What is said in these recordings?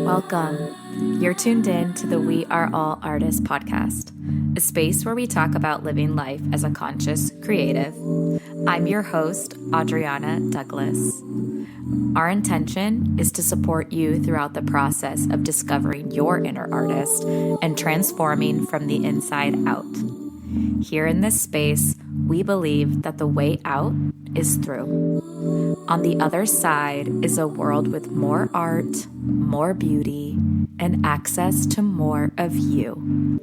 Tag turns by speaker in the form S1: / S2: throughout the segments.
S1: Welcome. You're tuned in to the We Are All Artists podcast, a space where we talk about living life as a conscious creative. I'm your host, Adriana Douglas. Our intention is to support you throughout the process of discovering your inner artist and transforming from the inside out. Here in this space, we believe that the way out is through. On the other side is a world with more art, more beauty, and access to more of you.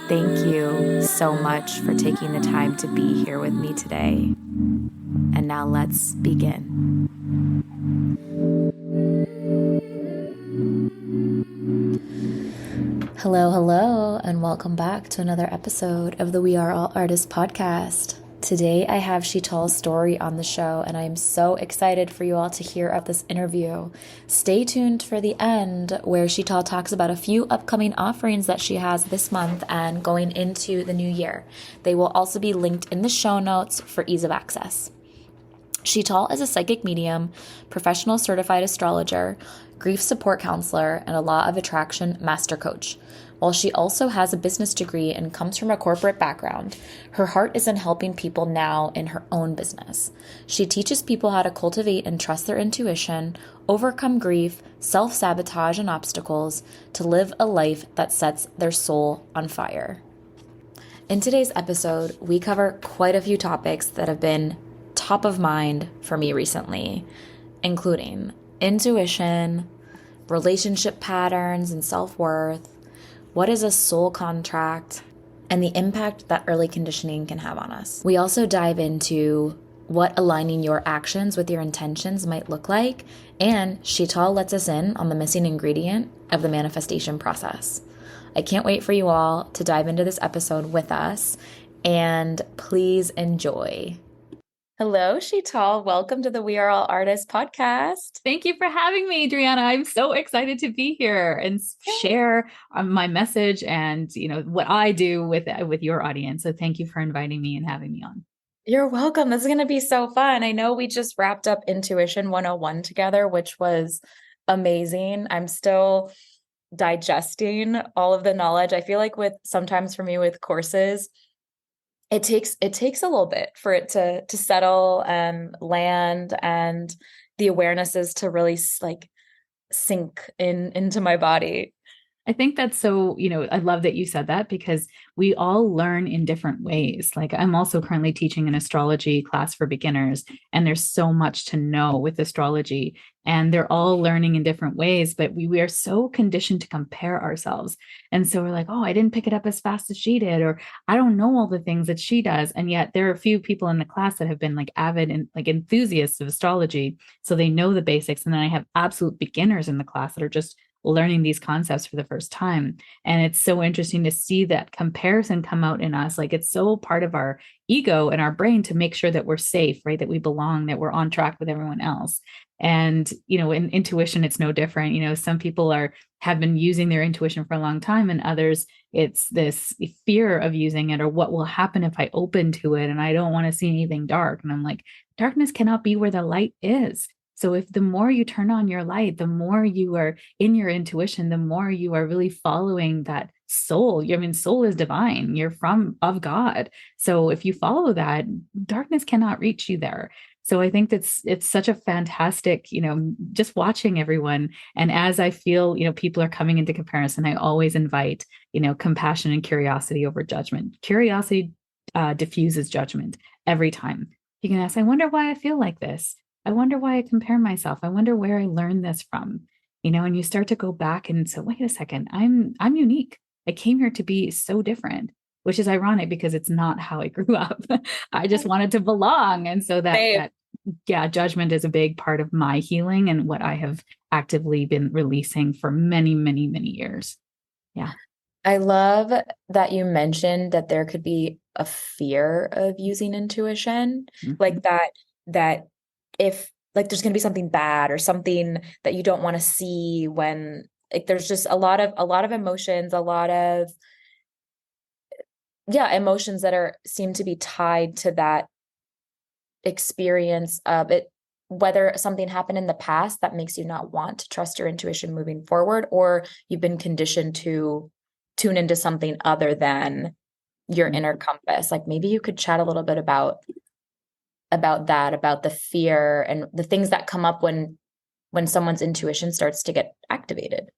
S1: Thank you so much for taking the time to be here with me today. And now let's begin. Hello, and welcome back to another episode of the We Are All Artists podcast. Today I have Sheetal Story on the show, and I am so excited for you all to hear of this interview. Stay tuned for the end, where Sheetal talks about a few upcoming offerings that she has this month and going into the new year. They will also be linked in the show notes for ease of access. Sheetal is a psychic medium, professional certified astrologer, grief support counselor, and a law of attraction master coach. While she also has a business degree and comes from a corporate background, her heart is in helping people now in her own business. She teaches people how to cultivate and trust their intuition, overcome grief, self-sabotage, and obstacles to live a life that sets their soul on fire. In today's episode, we cover quite a few topics that have been top of mind for me recently, including intuition, relationship patterns and self-worth, what is a soul contract, and the impact that early conditioning can have on us. We also dive into what aligning your actions with your intentions might look like, and Sheetal lets us in on the missing ingredient of the manifestation process. I can't wait for you all to dive into this episode with us, and please enjoy. Hello, Sheetal. Welcome to the We Are All Artists podcast.
S2: Thank you for having me, Adriana. I'm so excited to be here and share my message and what I do with your audience. So thank you for inviting me and having me on.
S1: You're welcome. This is going to be so fun. I know we just wrapped up Intuition 101 together, which was amazing. I'm still digesting all of the knowledge. I feel like sometimes for me with courses, it takes a little bit for it to settle and land, and the awarenesses to really sink into my body.
S2: I think that's so, I love that you said that, because we all learn in different ways. Like, I'm also currently teaching an astrology class for beginners, and there's so much to know with astrology, and they're all learning in different ways, but we are so conditioned to compare ourselves. And so we're like, oh, I didn't pick it up as fast as she did, or I don't know all the things that she does. And yet there are a few people in the class that have been like avid and like enthusiasts of astrology. So they know the basics. And then I have absolute beginners in the class that are just learning these concepts for the first time. And it's so interesting to see that comparison come out in us. Like, it's so part of our ego and our brain to make sure that we're safe, right? That we belong, that we're on track with everyone else. And, in intuition, it's no different. Some people have been using their intuition for a long time, and others, it's this fear of using it, or what will happen if I open to it, and I don't want to see anything dark. And I'm like, darkness cannot be where the light is. So if the more you turn on your light, the more you are in your intuition, the more you are really following that soul. Soul is divine. You're of God. So if you follow that, darkness cannot reach you there. So I think it's such a fantastic, just watching everyone. And as I feel, people are coming into comparison, I always invite, compassion and curiosity over judgment. Curiosity diffuses judgment every time. You can ask, I wonder why I feel like this. I wonder why I compare myself. I wonder where I learned this from, and you start to go back and say, wait a second, I'm unique. I came here to be so different, which is ironic because it's not how I grew up. I just wanted to belong. And so that judgment is a big part of my healing and what I have actively been releasing for many, many, many years. Yeah.
S1: I love that you mentioned that there could be a fear of using intuition, like that if there's going to be something bad or something that you don't want to see, when there's just a lot of emotions, a lot of emotions that seem to be tied to that experience of it whether something happened in the past that makes you not want to trust your intuition moving forward, or you've been conditioned to tune into something other than your inner compass. Like maybe you could chat a little bit about that, about the fear and the things that come up when someone's intuition starts to get activated.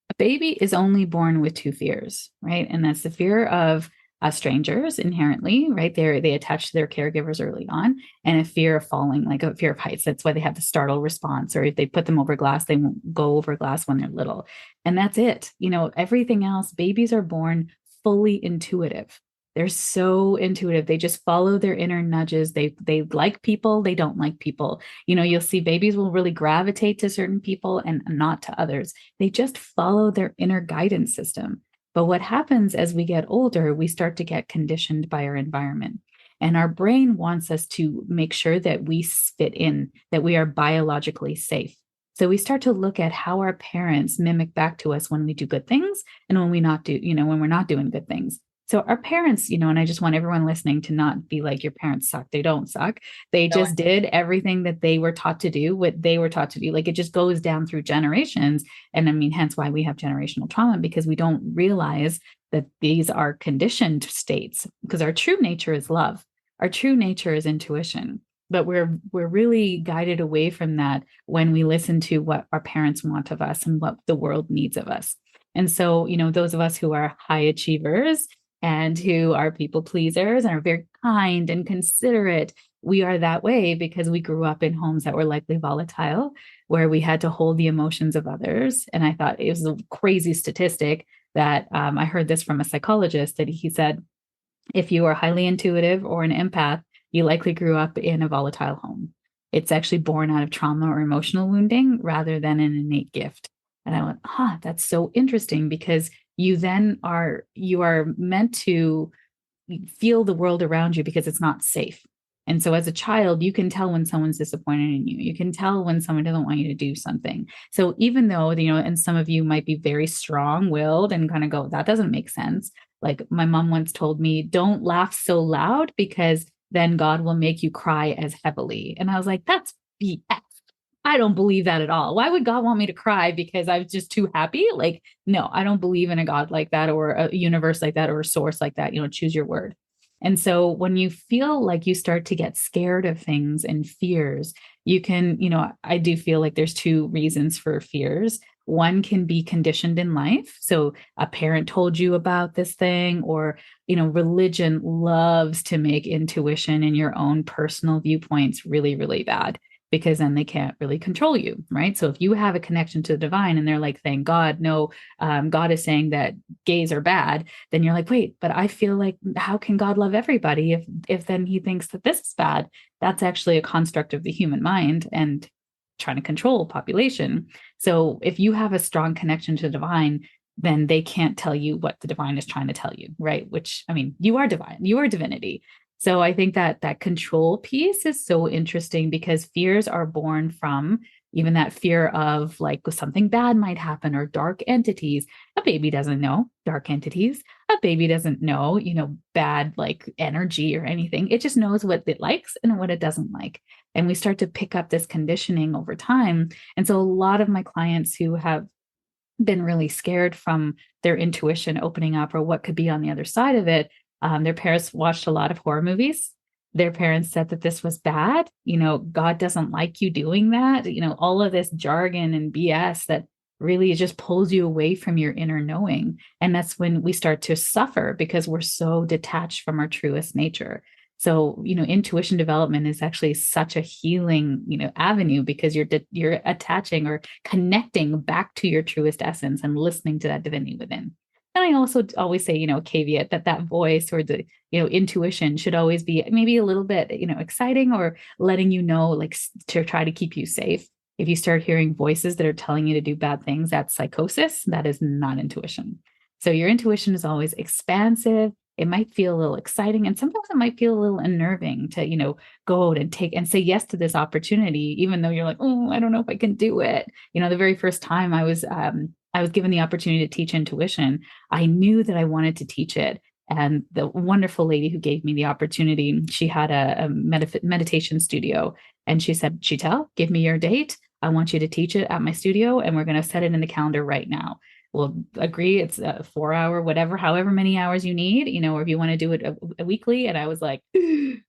S2: A baby is only born with two fears, right? And that's the fear of strangers inherently, right? They attach to their caregivers early on, and a fear of falling, like a fear of heights. That's why they have the startle response, or if they put them over glass, they won't go over glass when they're little. And that's it. Everything else, babies are born fully intuitive. They're so intuitive. They just follow their inner nudges. They like people, they don't like people. You'll see babies will really gravitate to certain people and not to others. They just follow their inner guidance system. But what happens as we get older, we start to get conditioned by our environment. And our brain wants us to make sure that we fit in, that we are biologically safe. So we start to look at how our parents mimic back to us when we do good things and when when we're not doing good things. So our parents, and I just want everyone listening to not be like, your parents suck. They don't suck. They just did everything that they were taught to do, what they were taught to do. Like it just goes down through generations. And I mean, hence why we have generational trauma, because we don't realize that these are conditioned states, because our true nature is love. Our true nature is intuition. But we're really guided away from that when we listen to what our parents want of us and what the world needs of us. And so, those of us who are high achievers and who are people pleasers and are very kind and considerate, we are that way because we grew up in homes that were likely volatile, where we had to hold the emotions of others. And I thought it was a crazy statistic that I heard this from a psychologist, that he said, if you are highly intuitive or an empath, you likely grew up in a volatile home. It's actually born out of trauma or emotional wounding rather than an innate gift. And I went, that's so interesting, because you are meant to feel the world around you because it's not safe. And so as a child, you can tell when someone's disappointed in you. You can tell when someone doesn't want you to do something. So even though, and some of you might be very strong-willed and kind of go, that doesn't make sense. Like my mom once told me, don't laugh so loud because then God will make you cry as heavily. And I was like, that's BS. I don't believe that at all. Why would God want me to cry because I was just too happy? Like, no, I don't believe in a God like that, or a universe like that, or a source like that. Choose your word. And so when you feel like you start to get scared of things and fears, you can, I do feel like there's two reasons for fears. One can be conditioned in life. So a parent told you about this thing, or, religion loves to make intuition and your own personal viewpoints really, really bad, because then they can't really control you, right? So if you have a connection to the divine and they're like, thank God, no, God is saying that gays are bad, then you're like, wait, but I feel like, how can God love everybody if then he thinks that this is bad? That's actually a construct of the human mind and trying to control population. So if you have a strong connection to the divine, then they can't tell you what the divine is trying to tell you, right? Which, I mean, you are divine, you are divinity. So I think that control piece is so interesting, because fears are born from even that fear of like something bad might happen, or dark entities. A baby doesn't know dark entities. A baby doesn't know, bad like energy or anything. It just knows what it likes and what it doesn't like. And we start to pick up this conditioning over time. And so a lot of my clients who have been really scared from their intuition opening up, or what could be on the other side of it, their parents watched a lot of horror movies. Their parents said that this was bad. God doesn't like you doing that. All of this jargon and BS that really just pulls you away from your inner knowing. And that's when we start to suffer, because we're so detached from our truest nature. So, intuition development is actually such a healing, avenue, because you're attaching or connecting back to your truest essence and listening to that divinity within. And I also always say, caveat that voice or the, intuition should always be maybe a little bit, exciting, or letting like to try to keep you safe. If you start hearing voices that are telling you to do bad things, that's psychosis. That is not intuition. So your intuition is always expansive. It might feel a little exciting, and sometimes it might feel a little unnerving to, go out and take and say yes to this opportunity, even though you're like, oh, I don't know if I can do it. The very first time I was given the opportunity to teach intuition, I knew that I wanted to teach it. And the wonderful lady who gave me the opportunity, she had a meditation studio. And she said, Sheetal, give me your date. I want you to teach it at my studio, and we're going to set it in the calendar right now. We'll agree it's a 4 hour, whatever, however many hours you need, or if you want to do it a weekly. And I was like, it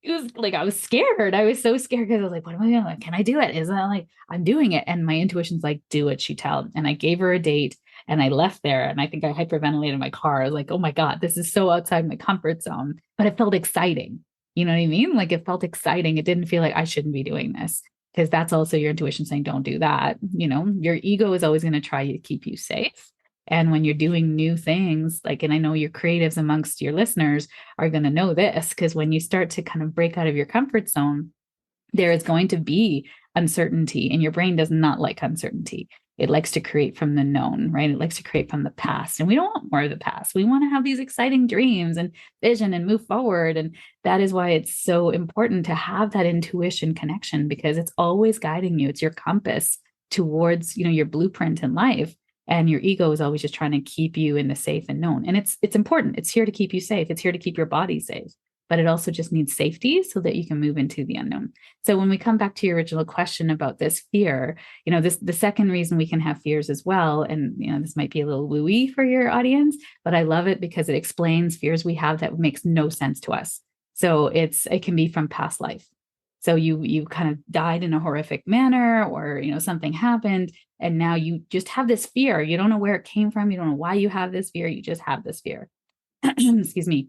S2: was like, I was scared. I was so scared because I was like, what am I doing? Like, can I do it? Is that like, I'm doing it? And my intuition's like, do it, Sheetal. And I gave her a date and I left there. And I think I hyperventilated in my car. I was like, oh my God, this is so outside my comfort zone. But it felt exciting. You know what I mean? Like it felt exciting. It didn't feel like I shouldn't be doing this, because that's also your intuition saying, don't do that. Your ego is always going to try to keep you safe. And when you're doing new things, like, and I know your creatives amongst your listeners are going to know this, because when you start to kind of break out of your comfort zone, there is going to be uncertainty, and your brain does not like uncertainty. It likes to create from the known, right? It likes to create from the past. And we don't want more of the past. We want to have these exciting dreams and vision and move forward. And that is why it's so important to have that intuition connection, because it's always guiding you. It's your compass towards, your blueprint in life. And your ego is always just trying to keep you in the safe and known. And it's important. It's here to keep you safe. It's here to keep your body safe. But it also just needs safety so that you can move into the unknown. So when we come back to your original question about this fear, the second reason we can have fears as well, and this might be a little wooey for your audience, but I love it because it explains fears we have that makes no sense to us. So it can be from past life. So you kind of died in a horrific manner, or something happened, and now you just have this fear. You don't know where it came from. You don't know why you have this fear. You just have this fear. Excuse me.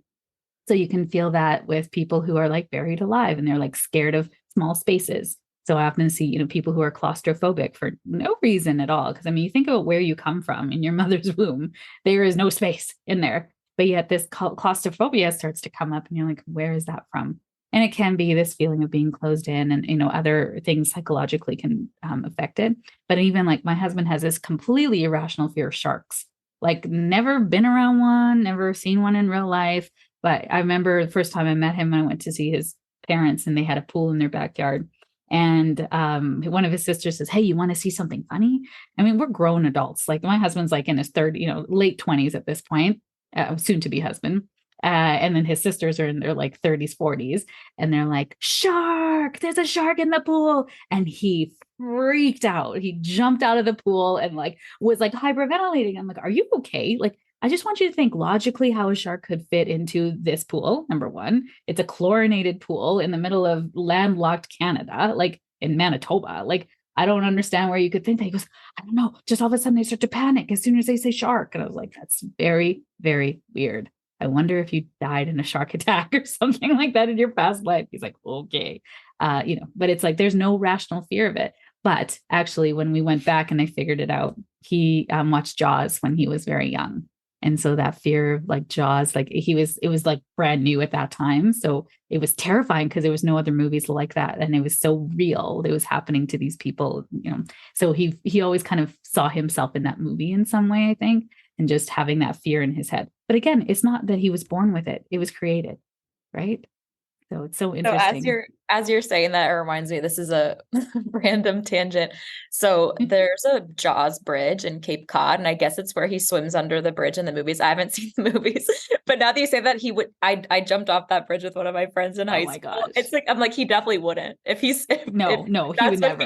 S2: So you can feel that with people who are like buried alive and they're like scared of small spaces. So I often see, people who are claustrophobic for no reason at all. Because you think about where you come from in your mother's womb, there is no space in there. But yet this claustrophobia starts to come up and you're like, where is that from? And it can be this feeling of being closed in, and, other things psychologically can affect it. But even like my husband has this completely irrational fear of sharks, like never been around one, never seen one in real life. But I remember the first time I met him, I went to see his parents and they had a pool in their backyard. And one of his sisters says, hey, you want to see something funny? We're grown adults. Like my husband's like in his late 20s at this point, soon to be husband. And then his sisters are in their like 30s, 40s. And they're like, shark, there's a shark in the pool. And he freaked out. He jumped out of the pool and like was like hyperventilating. I'm like, are you okay? Like, I just want you to think logically how a shark could fit into this pool. Number one, it's a chlorinated pool in the middle of landlocked Canada, like in Manitoba. Like, I don't understand where you could think that. He goes, I don't know. Just all of a sudden they start to panic as soon as they say shark. And I was like, that's very, very weird. I wonder if you died in a shark attack or something like that in your past life. He's like, okay. But it's like, there's no rational fear of it. But actually, when we went back and I figured it out, he watched Jaws when he was very young. And so that fear of like Jaws, like it was like brand new at that time. So it was terrifying because there was no other movies like that. And it was so real. It was happening to these people, So he always kind of saw himself in that movie in some way, I think, and just having that fear in his head. But again, it's not that he was born with it. It was created, right? So it's so interesting.
S1: So as you're saying that, it reminds me, this is a random tangent. So there's a Jaws bridge in Cape Cod, and I guess it's where he swims under the bridge in the movies. I haven't seen the movies, but now that you say that, I jumped off that bridge with one of my friends in high school.
S2: Gosh.
S1: It's like, I'm like, he definitely wouldn't.
S2: He would never.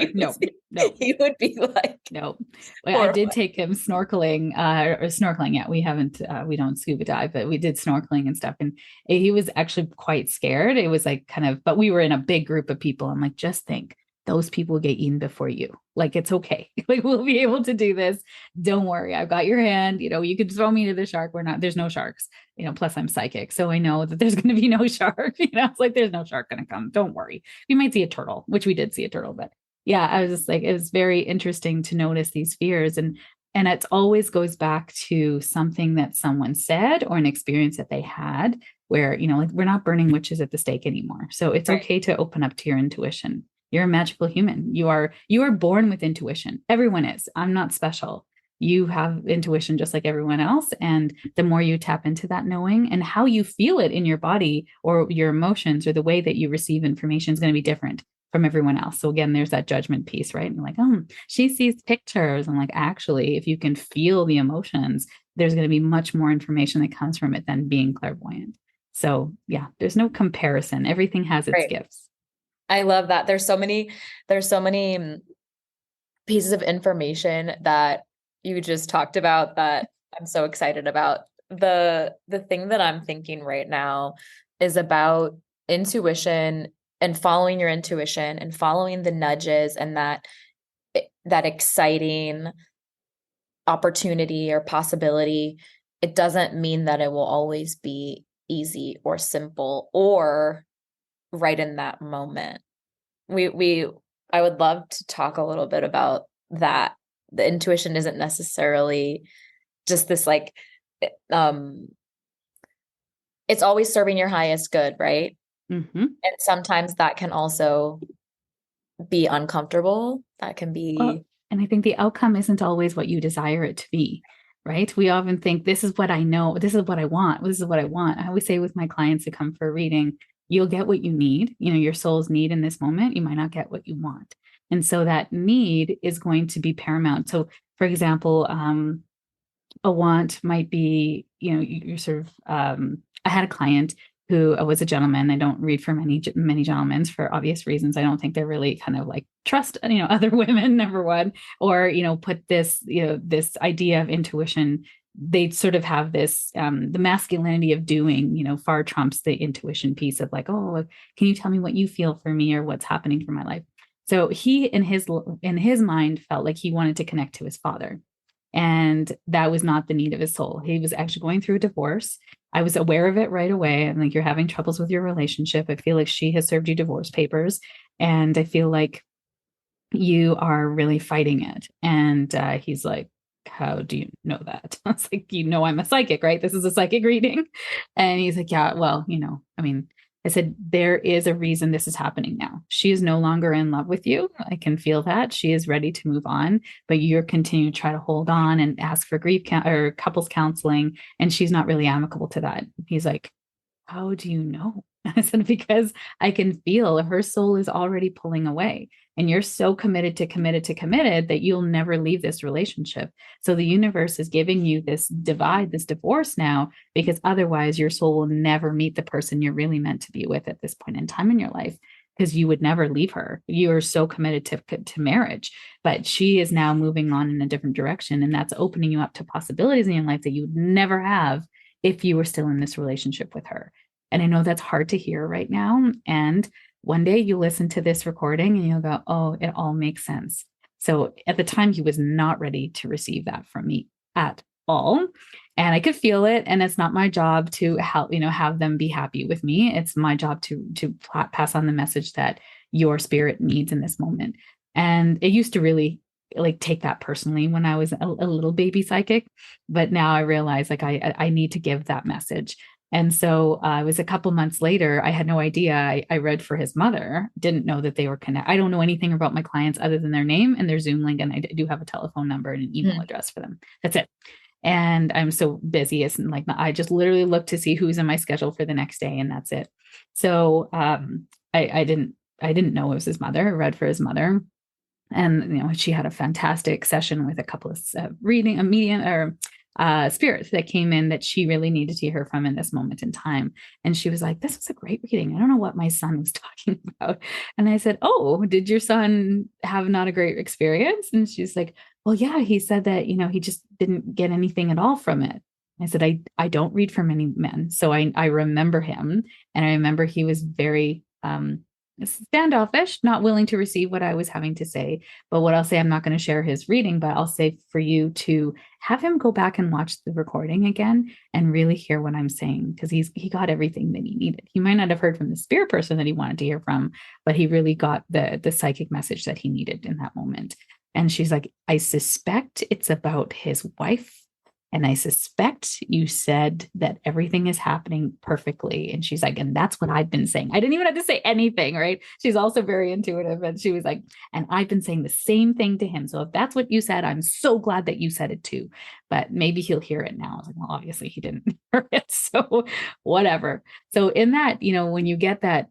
S1: He would be like,
S2: no. I did take him snorkeling, or snorkeling. Yeah, we don't scuba dive, but we did snorkeling and stuff. And he was actually quite scared. It was like kind of, but we were in a big group of people. I'm like, just think, those people get eaten before you. Like, it's okay. Like, we'll be able to do this. Don't worry. I've got your hand. You could throw me to the shark. There's no sharks, plus I'm psychic. So I know that there's going to be no shark, it's like, there's no shark going to come. Don't worry. We might see a turtle, which we did see a turtle, but yeah, I was just like, it was very interesting to notice these fears. And it always goes back to something that someone said or an experience that they had where, like, we're not burning witches at the stake anymore. So it's okay to open up to your intuition. You're a magical human. You are born with intuition. Everyone is. I'm not special. You have intuition just like everyone else. And the more you tap into that knowing, and how you feel it in your body or your emotions or the way that you receive information is going to be different from everyone else. So again, there's that judgment piece, right? And like, oh, she sees pictures. And like, actually, if you can feel the emotions, there's going to be much more information that comes from it than being clairvoyant. So yeah, there's no comparison. Everything has its gifts.
S1: I love that. There's so many pieces of information that you just talked about that I'm so excited about. The thing that I'm thinking right now is about intuition and following your intuition and following the nudges and that exciting opportunity or possibility. It doesn't mean that it will always be easy or simple or right in that moment. We I would love to talk a little bit about that. The intuition isn't necessarily just this like um it's always serving your highest good, right?
S2: Mm-hmm.
S1: And sometimes that can also be uncomfortable. That can
S2: Well,
S1: be
S2: and I think the outcome isn't always what you desire it to be, right? We often think this is what I know, this is what I want, this is what I want. I always say with my clients that come for a reading, you'll get what you need, your soul's need in this moment. You might not get what you want. And so that need is going to be paramount. So, for example, a want might be, you're sort of, I had a client who was a gentleman. I don't read for many gentlemen for obvious reasons. I don't think they're really kind of like trust, other women, number one, or, put this, this idea of intuition. They sort of have this, the masculinity of doing, far trumps the intuition piece of like, oh, can you tell me what you feel for me or what's happening for my life? So he, in his mind, felt like he wanted to connect to his father. And that was not the need of his soul. He was actually going through a divorce. I was aware of it right away. I'm like, you're having troubles with your relationship. I feel like she has served you divorce papers. And I feel like you are really fighting it. And he's like, how do you know that? I was like, I'm a psychic, right? This is a psychic reading. And he's like, yeah, well, I mean, I said, there is a reason this is happening now. She is no longer in love with you. I can feel that. She is ready to move on, but you're continuing to try to hold on and ask for or couples counseling. And she's not really amicable to that. He's like, how do you know? I said, because I can feel her soul is already pulling away. And you're so committed that you'll never leave this relationship. So the universe is giving you this divorce now, because otherwise your soul will never meet the person you're really meant to be with at this point in time in your life, because you would never leave her. You are so committed to marriage, but she is now moving on in a different direction. And that's opening you up to possibilities in your life that you would never have if you were still in this relationship with her. And I know that's hard to hear right now. And one day you listen to this recording and you'll go, oh, it all makes sense. So at the time, he was not ready to receive that from me at all. And I could feel it. And it's not my job to help, have them be happy with me. It's my job to pass on the message that your spirit needs in this moment. And it used to really like take that personally when I was a little baby psychic. But now I realize like I need to give that message. And so it was a couple months later. I had no idea. I read for his mother, didn't know that they were connected. I don't know anything about my clients other than their name and their Zoom link. And I do have a telephone number and an email address for them. That's it. And I'm so busy. It's like, I just literally look to see who's in my schedule for the next day. And that's it. So I didn't know it was his mother. I read for his mother. And, she had a fantastic session with a couple of reading, a medium or spirits that came in that she really needed to hear from in this moment in time. And she was like, this was a great reading. I don't know what my son was talking about. And I said, oh, did your son have not a great experience? And she's like, well, yeah, he said that, he just didn't get anything at all from it. I said, I don't read for many men. So I remember him. And I remember he was very, standoffish, not willing to receive what I was having to say. But what I'll say, I'm not going to share his reading, but I'll say for you to have him go back and watch the recording again and really hear what I'm saying, because he got everything that he needed. He might not have heard from the spirit person that he wanted to hear from, but he really got the psychic message that he needed in that moment. And she's like, I suspect it's about his wife. And I suspect you said that everything is happening perfectly. And she's like, and that's what I've been saying. I didn't even have to say anything, right? She's also very intuitive. And she was like, and I've been saying the same thing to him. So if that's what you said, I'm so glad that you said it too. But maybe he'll hear it now. I was like, well, obviously he didn't hear it. So whatever. So in that, when you get that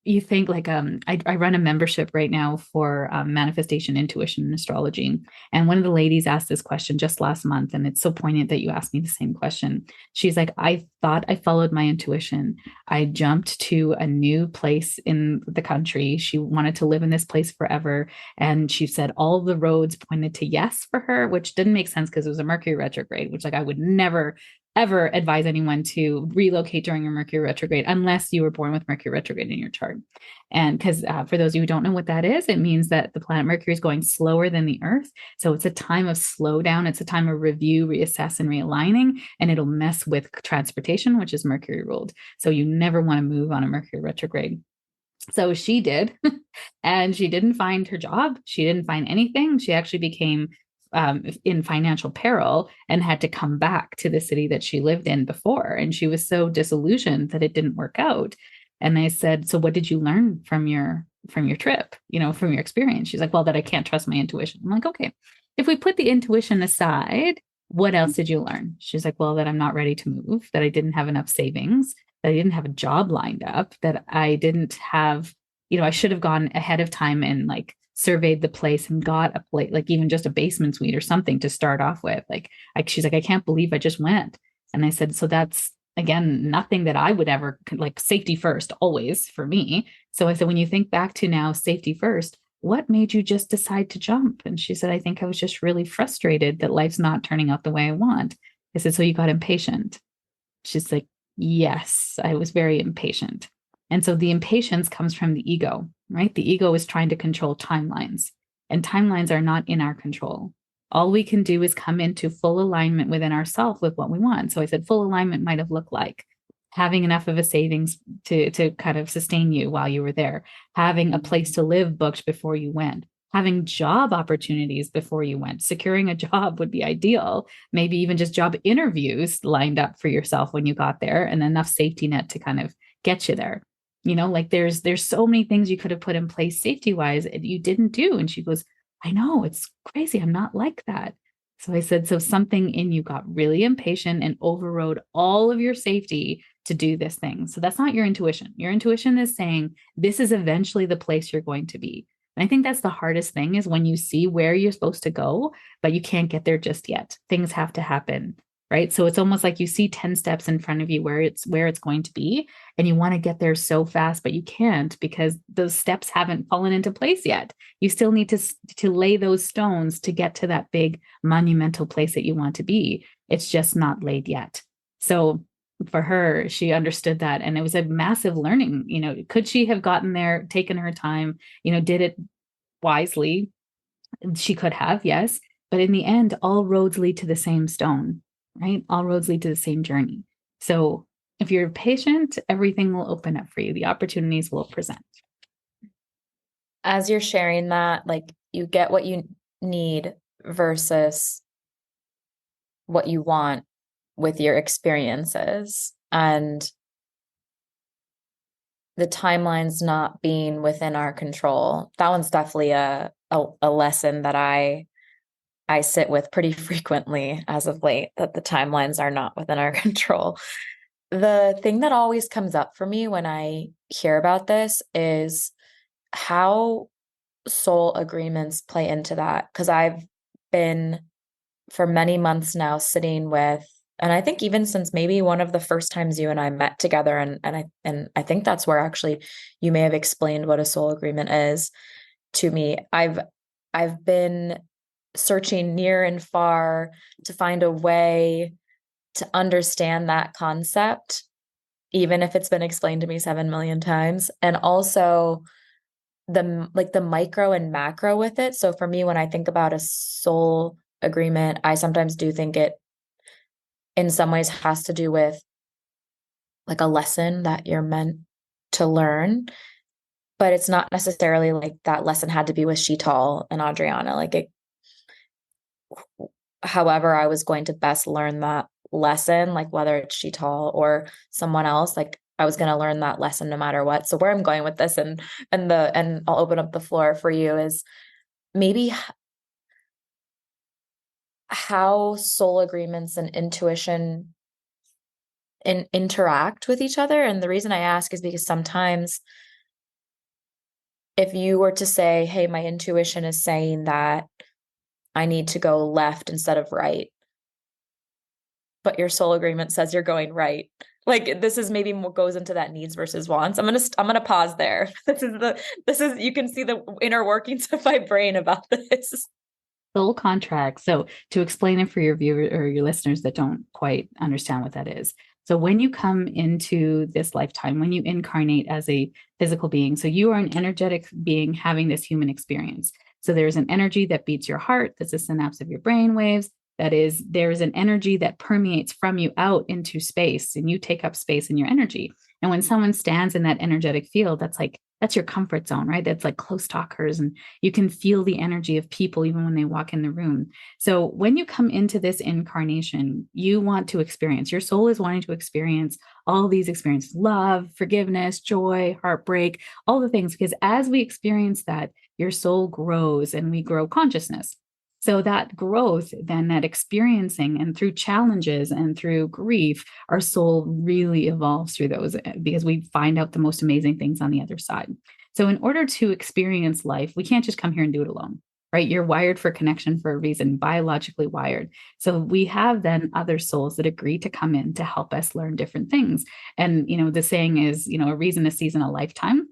S2: you think like I run a membership right now for manifestation, intuition, and astrology. And one of the ladies asked this question just last month, and it's so poignant that you asked me the same question. She's like, I thought I followed my intuition. I jumped to a new place in the country. She wanted to live in this place forever. And she said all the roads pointed to yes for her, which didn't make sense because it was a Mercury retrograde, which like I would never ever advise anyone to relocate during a Mercury retrograde unless you were born with Mercury retrograde in your chart. And because for those of you who don't know what that is, it means that the planet Mercury is going slower than the Earth. So it's a time of slowdown. It's a time of review, reassess, and realigning. And it'll mess with transportation, which is Mercury ruled. So you never want to move on a Mercury retrograde. So she did, and she didn't find her job. She didn't find anything. She actually became in financial peril and had to come back to the city that she lived in before. And she was so disillusioned that it didn't work out. And I said, "So what did you learn from your trip? You know, from your experience?" She's like, "Well, that I can't trust my intuition." I'm like, "Okay, if we put the intuition aside, what else did you learn?" She's like, "Well, that I'm not ready to move, that I didn't have enough savings, that I didn't have a job lined up, that I didn't have, I should have gone ahead of time and like surveyed the place and got a place, like even just a basement suite or something to start off with." She's like, "I can't believe I just went." And I said, "So that's again, nothing that I would ever like safety first, always for me." So I said, "When you think back to now, safety first, what made you just decide to jump?" And she said, "I think I was just really frustrated that life's not turning out the way I want." I said, "So you got impatient?" She's like, "Yes, I was very impatient." And so the impatience comes from the ego, right? The ego is trying to control timelines, and timelines are not in our control. All we can do is come into full alignment within ourselves with what we want. So I said full alignment might have looked like having enough of a savings to kind of sustain you while you were there, having a place to live booked before you went, having job opportunities before you went. Securing a job would be ideal, maybe even just job interviews lined up for yourself when you got there, and enough safety net to kind of get you there. Like there's so many things you could have put in place safety wise that you didn't do. And she goes, "I know, it's crazy. I'm not like that." So I said, "So something in you got really impatient and overrode all of your safety to do this thing." So that's not your intuition. Your intuition is saying this is eventually the place you're going to be. And I think that's the hardest thing, is when you see where you're supposed to go, but you can't get there just yet. Things have to happen, right? So it's almost like you see 10 steps in front of you where it's going to be, and you want to get there so fast, but you can't because those steps haven't fallen into place yet. You still need to lay those stones to get to that big monumental place that you want to be. It's just not laid yet. So for her, she understood that, and it was a massive learning. Could she have gotten there, taken her time, did it wisely? She could have, yes. But in the end, all roads lead to the same stone, right? All roads lead to the same journey. So if you're patient, everything will open up for you. The opportunities will present.
S1: As you're sharing that, like you get what you need versus what you want with your experiences, and the timelines not being within our control. That one's definitely a lesson that I sit with pretty frequently as of late, that the timelines are not within our control. The thing that always comes up for me when I hear about this is how soul agreements play into that. Because I've been for many months now sitting with, and I think even since maybe one of the first times you and I met together, and I think that's where actually you may have explained what a soul agreement is to me. I've been searching near and far to find a way to understand that concept, even if it's been explained to me 7 million times, and also the micro and macro with it. So for me, when I think about a soul agreement, I sometimes do think it in some ways has to do with like a lesson that you're meant to learn, but it's not necessarily like that lesson had to be with Sheetal and Adriana. However I was going to best learn that lesson, like whether it's Sheetal or someone else, like I was going to learn that lesson no matter what. So where I'm going with this, and I'll open up the floor for you, is maybe how soul agreements and intuition interact with each other. And the reason I ask is because sometimes if you were to say, hey, my intuition is saying that I need to go left instead of right, but your soul agreement says you're going right. Like this is maybe what goes into that needs versus wants. I'm gonna pause there. This is you can see the inner workings of my brain about this.
S2: Soul contract. So to explain it for your viewer or your listeners that don't quite understand what that is. So when you come into this lifetime, when you incarnate as a physical being, so you are an energetic being having this human experience. So there's an energy that beats your heart, that's a synapse of your brain waves. That is, there's an energy that permeates from you out into space, and you take up space in your energy. And when someone stands in that energetic field, that's your comfort zone, right? That's like close talkers, and you can feel the energy of people even when they walk in the room. So when you come into this incarnation, you want to experience, your soul is wanting to experience all these experiences: love, forgiveness, joy, heartbreak, all the things. Because as we experience that, your soul grows and we grow consciousness. So that growth, then that experiencing, and through challenges and through grief, our soul really evolves through those because we find out the most amazing things on the other side. So, in order to experience life, we can't just come here and do it alone, right? You're wired for connection for a reason, biologically wired. So, we have then other souls that agree to come in to help us learn different things. And, the saying is, a reason, a season, a lifetime,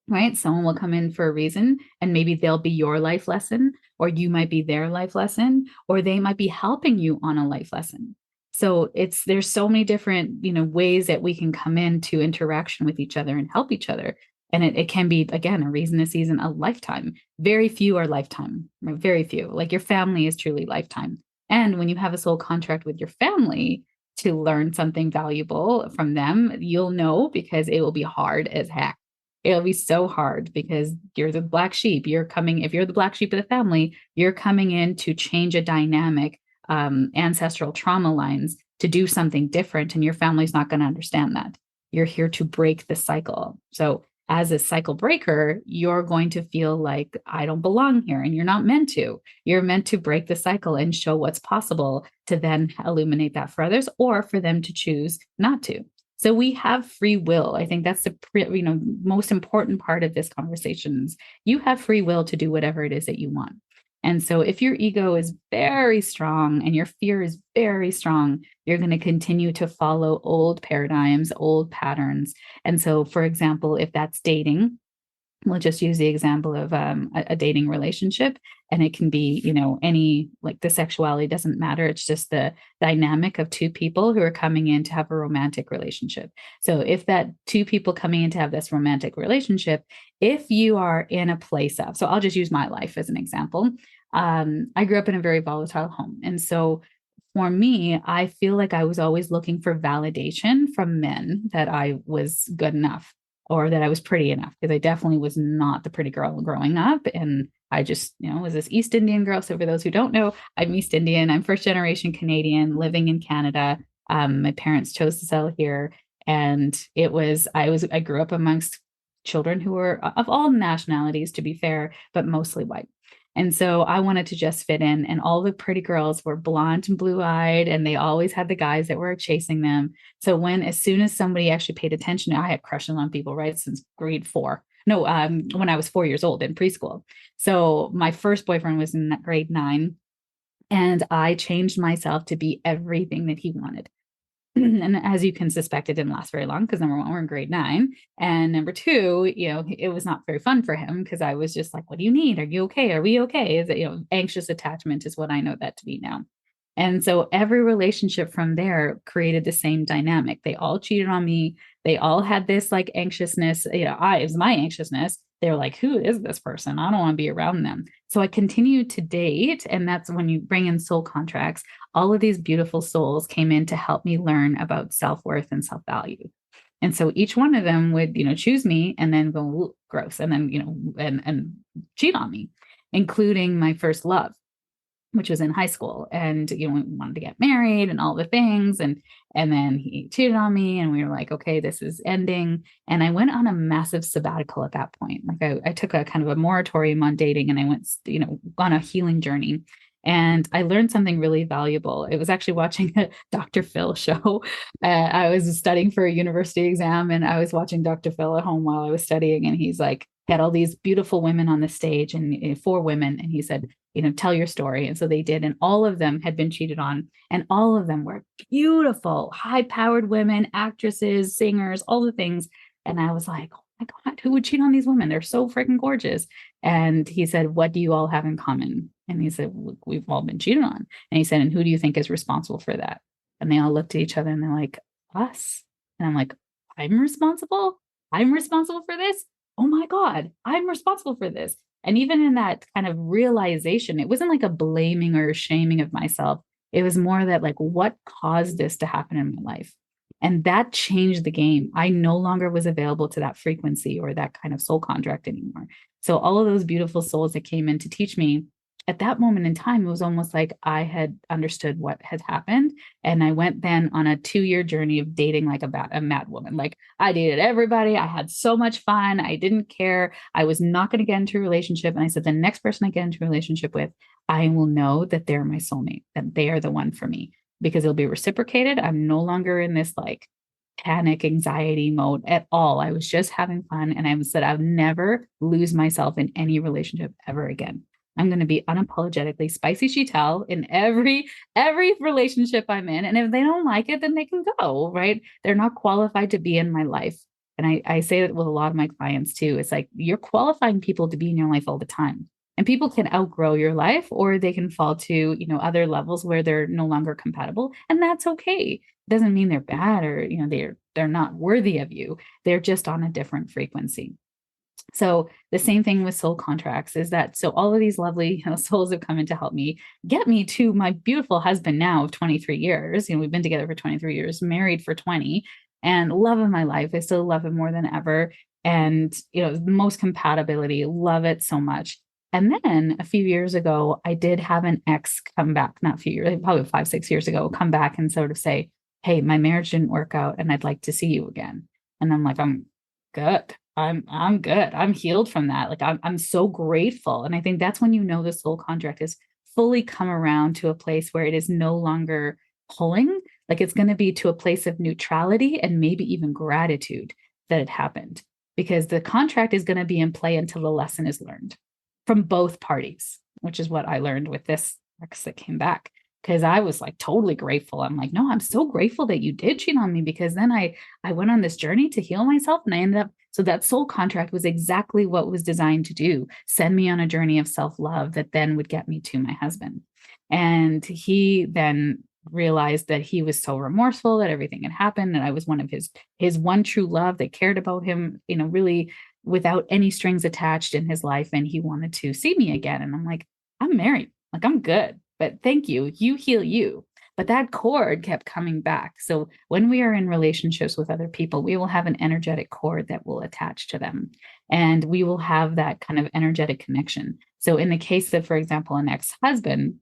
S2: right? Someone will come in for a reason, and maybe they'll be your life lesson, or you might be their life lesson, or they might be helping you on a life lesson. So there's so many different, ways that we can come into interaction with each other and help each other. And it can be, again, a reason, a season, a lifetime. Very few are lifetime, right? Very few. Like your family is truly lifetime. And when you have a soul contract with your family to learn something valuable from them, you'll know, because it will be hard as heck. It'll be so hard because you're the black sheep. If you're the black sheep of the family, you're coming in to change a dynamic, ancestral trauma lines, to do something different. And your family's not going to understand that. You're here to break the cycle. So as a cycle breaker, you're going to feel like, I don't belong here. And you're not meant to. You're meant to break the cycle and show what's possible, to then illuminate that for others, or for them to choose not to. So we have free will. I think that's the most important part of this conversation is you have free will to do whatever it is that you want. And so if your ego is very strong and your fear is very strong, you're going to continue to follow old paradigms, old patterns. And so, for example, if that's dating, we'll just use the example of a dating relationship, and it can be, any, like, the sexuality doesn't matter. It's just the dynamic of two people who are coming in to have a romantic relationship. So if that two people coming in to have this romantic relationship, if you are in a place of, so I'll just use my life as an example. I grew up in a very volatile home. And so for me, I feel like I was always looking for validation from men that I was good enough, or that I was pretty enough, because I definitely was not the pretty girl growing up. And I just, was this East Indian girl. So for those who don't know, I'm East Indian. I'm first generation Canadian living in Canada. My parents chose to settle here. And I grew up amongst children who were of all nationalities, to be fair, but mostly white. And so I wanted to just fit in, and all the pretty girls were blonde and blue eyed, and they always had the guys that were chasing them. So as soon as somebody actually paid attention, I had crushes on people, right, since grade 4. No, when I was 4 years old in preschool. So my first boyfriend was in grade 9, and I changed myself to be everything that he wanted. And as you can suspect, it didn't last very long, because number one, we're in grade 9. And number two, it was not very fun for him, because I was just like, what do you need? Are you okay? Are we okay? Is it, anxious attachment is what I know that to be now. And so every relationship from there created the same dynamic. They all cheated on me. They all had this like anxiousness. It was my anxiousness. They were like, who is this person? I don't want to be around them. So I continued to date. And that's when you bring in soul contracts. All of these beautiful souls came in to help me learn about self-worth and self-value. And so each one of them would, choose me and then go, gross, and then, and cheat on me, including my first love, which was in high school. And we wanted to get married and all the things, and then he cheated on me, and we were like, okay, this is ending. And I went on a massive sabbatical at that point. Like I took a kind of a moratorium on dating, and I went on a healing journey. And I learned something really valuable. It was actually watching a Dr. Phil show. I was studying for a university exam, and I was watching Dr. Phil at home while I was studying. And he's like, he had all these beautiful women on the stage and 4 women. And he said, tell your story. And so they did. And all of them had been cheated on. And all of them were beautiful, high powered women, actresses, singers, all the things. And I was like, oh my God, who would cheat on these women? They're so freaking gorgeous. And he said, what do you all have in common? And he said, we've all been cheated on. And he said, and who do you think is responsible for that? And they all looked at each other and they're like, us. And I'm like, I'm responsible? I'm responsible for this? Oh my God, I'm responsible for this. And even in that kind of realization, it wasn't like a blaming or shaming of myself. It was more that like, what caused this to happen in my life? And that changed the game. I no longer was available to that frequency or that kind of soul contract anymore. So all of those beautiful souls that came in to teach me at that moment in time, it was almost like I had understood what had happened. And I went then on a 2-year journey of dating like a mad woman. Like I dated everybody. I had so much fun. I didn't care. I was not going to get into a relationship. And I said, the next person I get into a relationship with, I will know that they're my soulmate, that they are the one for me, because it'll be reciprocated. I'm no longer in this like panic, anxiety mode at all. I was just having fun. And I said, I'll never lose myself in any relationship ever again. I'm going to be unapologetically spicy Sheetal in every relationship I'm in. And if they don't like it, then they can go, right? They're not qualified to be in my life. And I say that with a lot of my clients too. It's like you're qualifying people to be in your life all the time. And people can outgrow your life, or they can fall to, other levels where they're no longer compatible. And that's okay. It doesn't mean they're bad or, they're not worthy of you. They're just on a different frequency. So the same thing with soul contracts is that, so all of these lovely souls have come in to help me get me to my beautiful husband now of 23 years. We've been together for 23 years, married for 20, and love of my life. I still love him more than ever. And, most compatibility, love it so much. And then a few years ago, I did have an ex come back, not a few years, probably 5-6 years ago, come back and sort of say, hey, my marriage didn't work out and I'd like to see you again. And I'm like, I'm good. I'm good. I'm healed from that. Like I'm so grateful. And I think that's when the soul contract is fully come around to a place where it is no longer pulling, like it's going to be to a place of neutrality and maybe even gratitude that it happened, because the contract is going to be in play until the lesson is learned from both parties, which is what I learned with this ex that came back. Because I was like totally grateful. I'm like, no, I'm so grateful that you did cheat on me, because then I went on this journey to heal myself, and I ended up, so that soul contract was exactly what was designed to do, send me on a journey of self-love that then would get me to my husband. And he then realized that he was so remorseful that everything had happened, and I was one of his one true love that cared about him, really without any strings attached in his life, and he wanted to see me again. And I'm like, I'm married, like I'm good. But thank you. You heal you. But that cord kept coming back. So when we are in relationships with other people, we will have an energetic cord that will attach to them. And we will have that kind of energetic connection. So in the case of, for example, an ex-husband,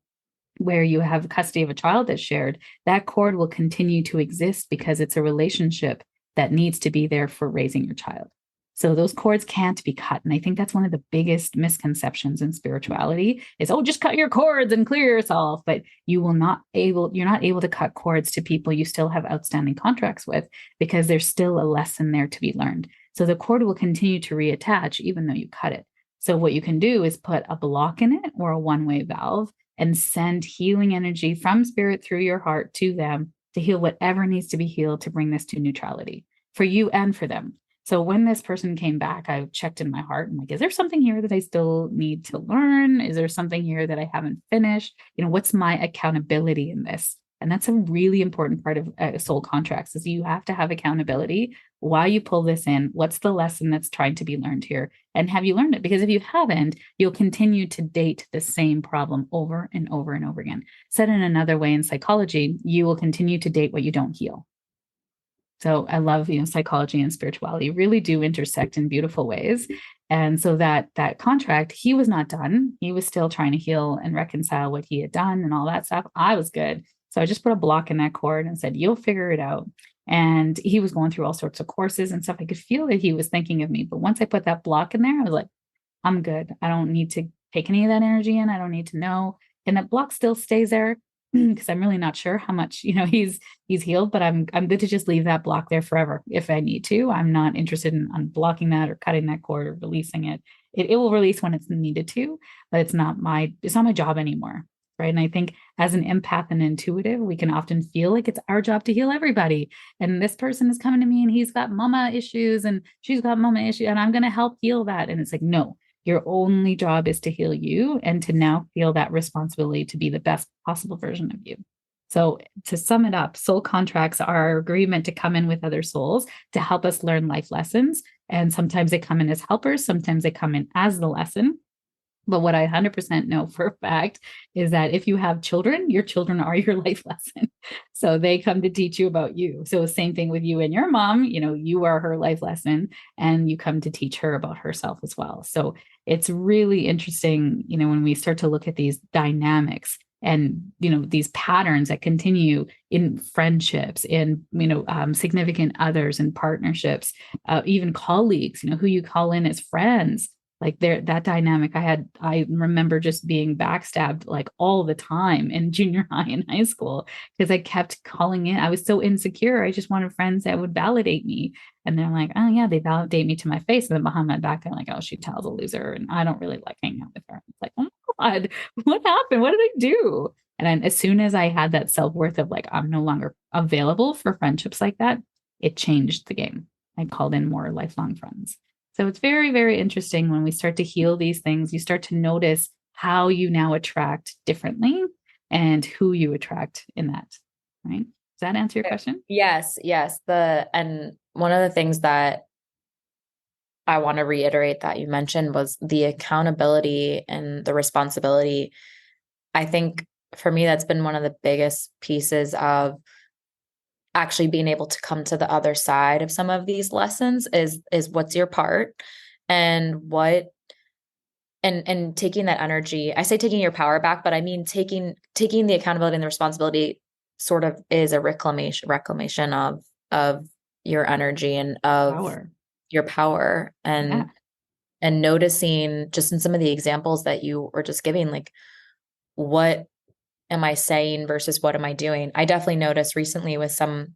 S2: where you have custody of a child that's shared, that cord will continue to exist because it's a relationship that needs to be there for raising your child. So those cords can't be cut. And I think that's one of the biggest misconceptions in spirituality is, oh, just cut your cords and clear yourself. But you're not able to cut cords to people you still have outstanding contracts with, because there's still a lesson there to be learned. So the cord will continue to reattach even though you cut it. So what you can do is put a block in it or a one-way valve and send healing energy from spirit through your heart to them to heal whatever needs to be healed to bring this to neutrality for you and for them. So when this person came back, I checked in my heart and like, is there something here that I still need to learn? Is there something here that I haven't finished? What's my accountability in this? And that's a really important part of soul contracts is you have to have accountability. Why you pull this in? What's the lesson that's trying to be learned here? And have you learned it? Because if you haven't, you'll continue to date the same problem over and over and over again. Said in another way, in psychology, you will continue to date what you don't heal. So I love, psychology and spirituality really do intersect in beautiful ways. And so that contract, he was not done. He was still trying to heal and reconcile what he had done and all that stuff. I was good. So I just put a block in that cord and said, you'll figure it out. And he was going through all sorts of courses and stuff. I could feel that he was thinking of me. But once I put that block in there, I was like, I'm good. I don't need to take any of that energy in. I don't need to know. And that block still stays there. because I'm really not sure how much, he's healed, but I'm good to just leave that block there forever if I need to. I'm not interested in unblocking that or cutting that cord or releasing it. It will release when it's needed to, but it's not my job anymore. Right. And I think as an empath and intuitive, we can often feel like it's our job to heal everybody. And this person is coming to me and he's got mama issues and she's got mama issues and I'm going to help heal that. And it's like, no, your only job is to heal you and to now feel that responsibility to be the best possible version of you. So, to sum it up, soul contracts are our agreement to come in with other souls to help us learn life lessons. And sometimes they come in as helpers, sometimes they come in as the lesson. But what I 100% know for a fact is that if you have children, your children are your life lesson. So they come to teach you about you. So same thing with you and your mom, you are her life lesson and you come to teach her about herself as well. So it's really interesting, when we start to look at these dynamics and, these patterns that continue in friendships, in, significant others and partnerships, even colleagues, who you call in as friends, like that dynamic I remember just being backstabbed like all the time in junior high and high school because I kept calling in. I was so insecure. I just wanted friends that would validate me. And they're like, oh yeah, they validate me to my face. And then behind my back, they're like, oh, Sheetal's a loser. And I don't really like hanging out with her. It's like, oh my God, what happened? What did I do? And then as soon as I had that self-worth of like, I'm no longer available for friendships like that, it changed the game. I called in more lifelong friends. So it's very, very interesting when we start to heal these things. You start to notice how you now attract differently and who you attract in that. Right? Does that answer your question?
S1: Yes, yes. And one of the things that I want to reiterate that you mentioned was the accountability and the responsibility. I think for me, that's been one of the biggest pieces of actually being able to come to the other side of some of these lessons is what's your part and and taking that energy. I say taking your power back, but I mean taking the accountability and the responsibility sort of is a reclamation of your energy and of
S2: Power.
S1: your power
S2: Yeah.
S1: and noticing just in some of the examples that you were just giving, like what am I saying versus what am I doing? I definitely noticed recently with some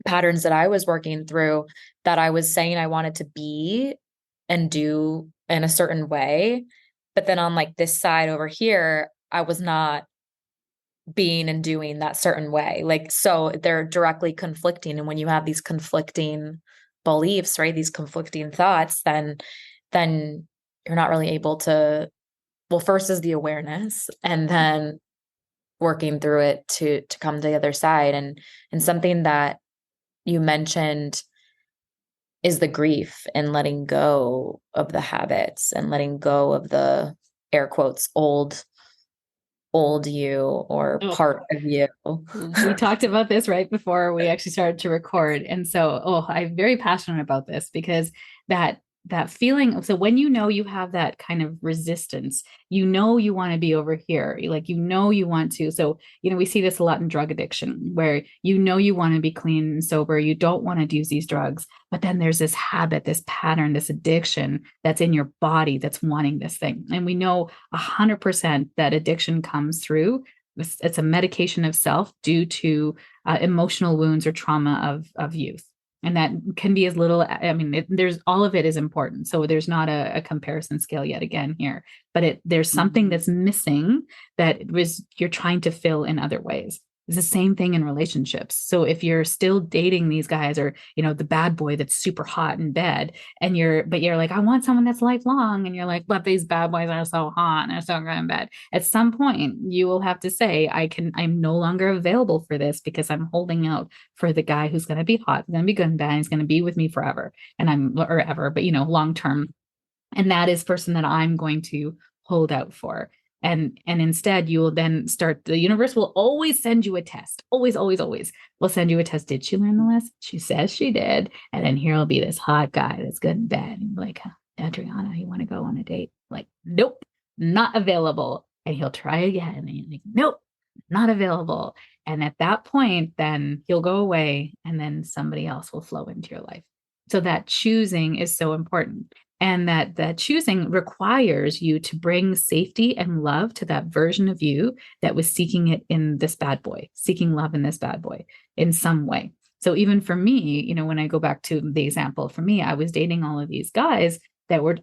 S1: patterns that I was working through that I was saying I wanted to be and do in a certain way. But then on like this side over here, I was not being and doing that certain way. Like, so they're directly conflicting. And when you have these conflicting beliefs, right, these conflicting thoughts, then you're not really able to, well, first is the awareness and then working through it to come to the other side. And something that you mentioned is the grief and letting go of the habits and letting go of the air quotes old you or
S2: Oh,
S1: part of you.
S2: we talked about this right before we actually started to record. And so, I'm very passionate about this because that feeling. So when you have that kind of resistance, you want to be over here, like, you want to. So, we see this a lot in drug addiction where, you want to be clean and sober. You don't want to use these drugs, but then there's this habit, this pattern, this addiction that's in your body that's wanting this thing. And we know 100% that addiction comes through. It's a medication of self due to emotional wounds or trauma of youth. And that can be as little, I mean, there's all of it is important. So there's not a comparison scale yet again here, but there's something that's missing that you're trying to fill in other ways. It's the same thing in relationships. So if you're still dating these guys or, the bad boy that's super hot in bed and you're like, I want someone that's lifelong. And you're like, but these bad boys are so hot and they're so good in bed. At some point you will have to say, I'm no longer available for this because I'm holding out for the guy who's going to be hot, going to be good and bad. He's going to be with me forever. Or ever, but long term. And that is person that I'm going to hold out for. And instead you will then the universe will always send you a test. Always, always, always will send you a test. Did she learn the lesson? She says she did. And then here'll be this hot guy that's good and bad. And like, Adriana, you want to go on a date? Like, nope, not available. And he'll try again. And you're like, nope, not available. And at that point, then he'll go away and then somebody else will flow into your life. So that choosing is so important. And that choosing requires you to bring safety and love to that version of you that was seeking it in this bad boy, seeking love in this bad boy in some way. So even for me, when I go back to the example, for me, I was dating all of these guys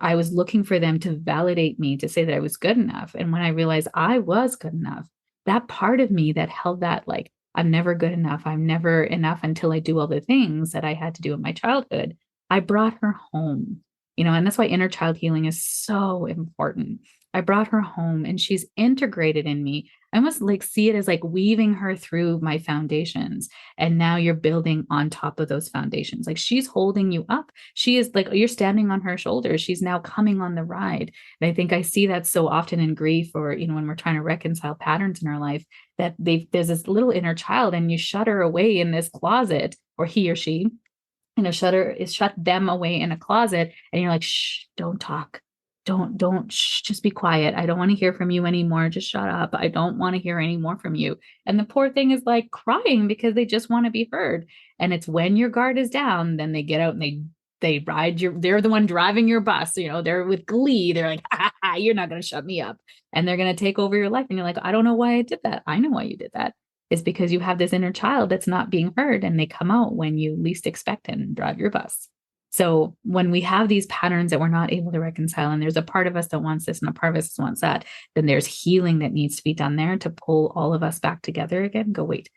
S2: I was looking for them to validate me, to say that I was good enough. And when I realized I was good enough, that part of me that held that, like, I'm never good enough, I'm never enough until I do all the things that I had to do in my childhood, I brought her home. And that's why inner child healing is so important. I brought her home and she's integrated in me. I almost like see it as like weaving her through my foundations. And now you're building on top of those foundations. Like she's holding you up. She is like, you're standing on her shoulders. She's now coming on the ride. And I think I see that so often in grief, or, when we're trying to reconcile patterns in our life, that there's this little inner child and you shut her away in this closet, or he or she, shut them away in a closet, and you're like, shh, don't talk. Don't, shh, just be quiet. I don't want to hear from you anymore. Just shut up. I don't want to hear any more from you. And the poor thing is like crying because they just want to be heard. And it's when your guard is down, then they get out and they ride they're the one driving your bus, they're with glee. They're like, you're not going to shut me up. And they're going to take over your life. And you're like, I don't know why I did that. I know why you did that. Is because you have this inner child that's not being heard, and they come out when you least expect it and drive your bus. So when we have these patterns that we're not able to reconcile, and there's a part of us that wants this and a part of us that wants that, then there's healing that needs to be done there to pull all of us back together again. Go, wait,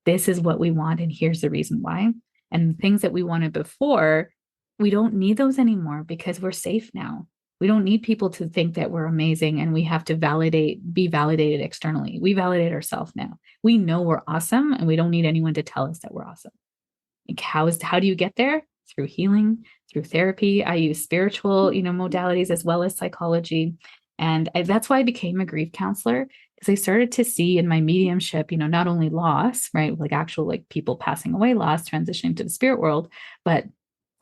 S2: this is what we want, and here's the reason why. And things that we wanted before, we don't need those anymore because we're safe now. We don't need people to think that we're amazing and we have to be validated externally. We validate ourselves now. We know we're awesome and we don't need anyone to tell us that we're awesome. Like how do you get there? Through healing, through therapy. I use spiritual, modalities as well as psychology. And that's why I became a grief counselor, because I started to see in my mediumship, not only loss, right? Like actual, like people passing away, loss, transitioning to the spirit world, but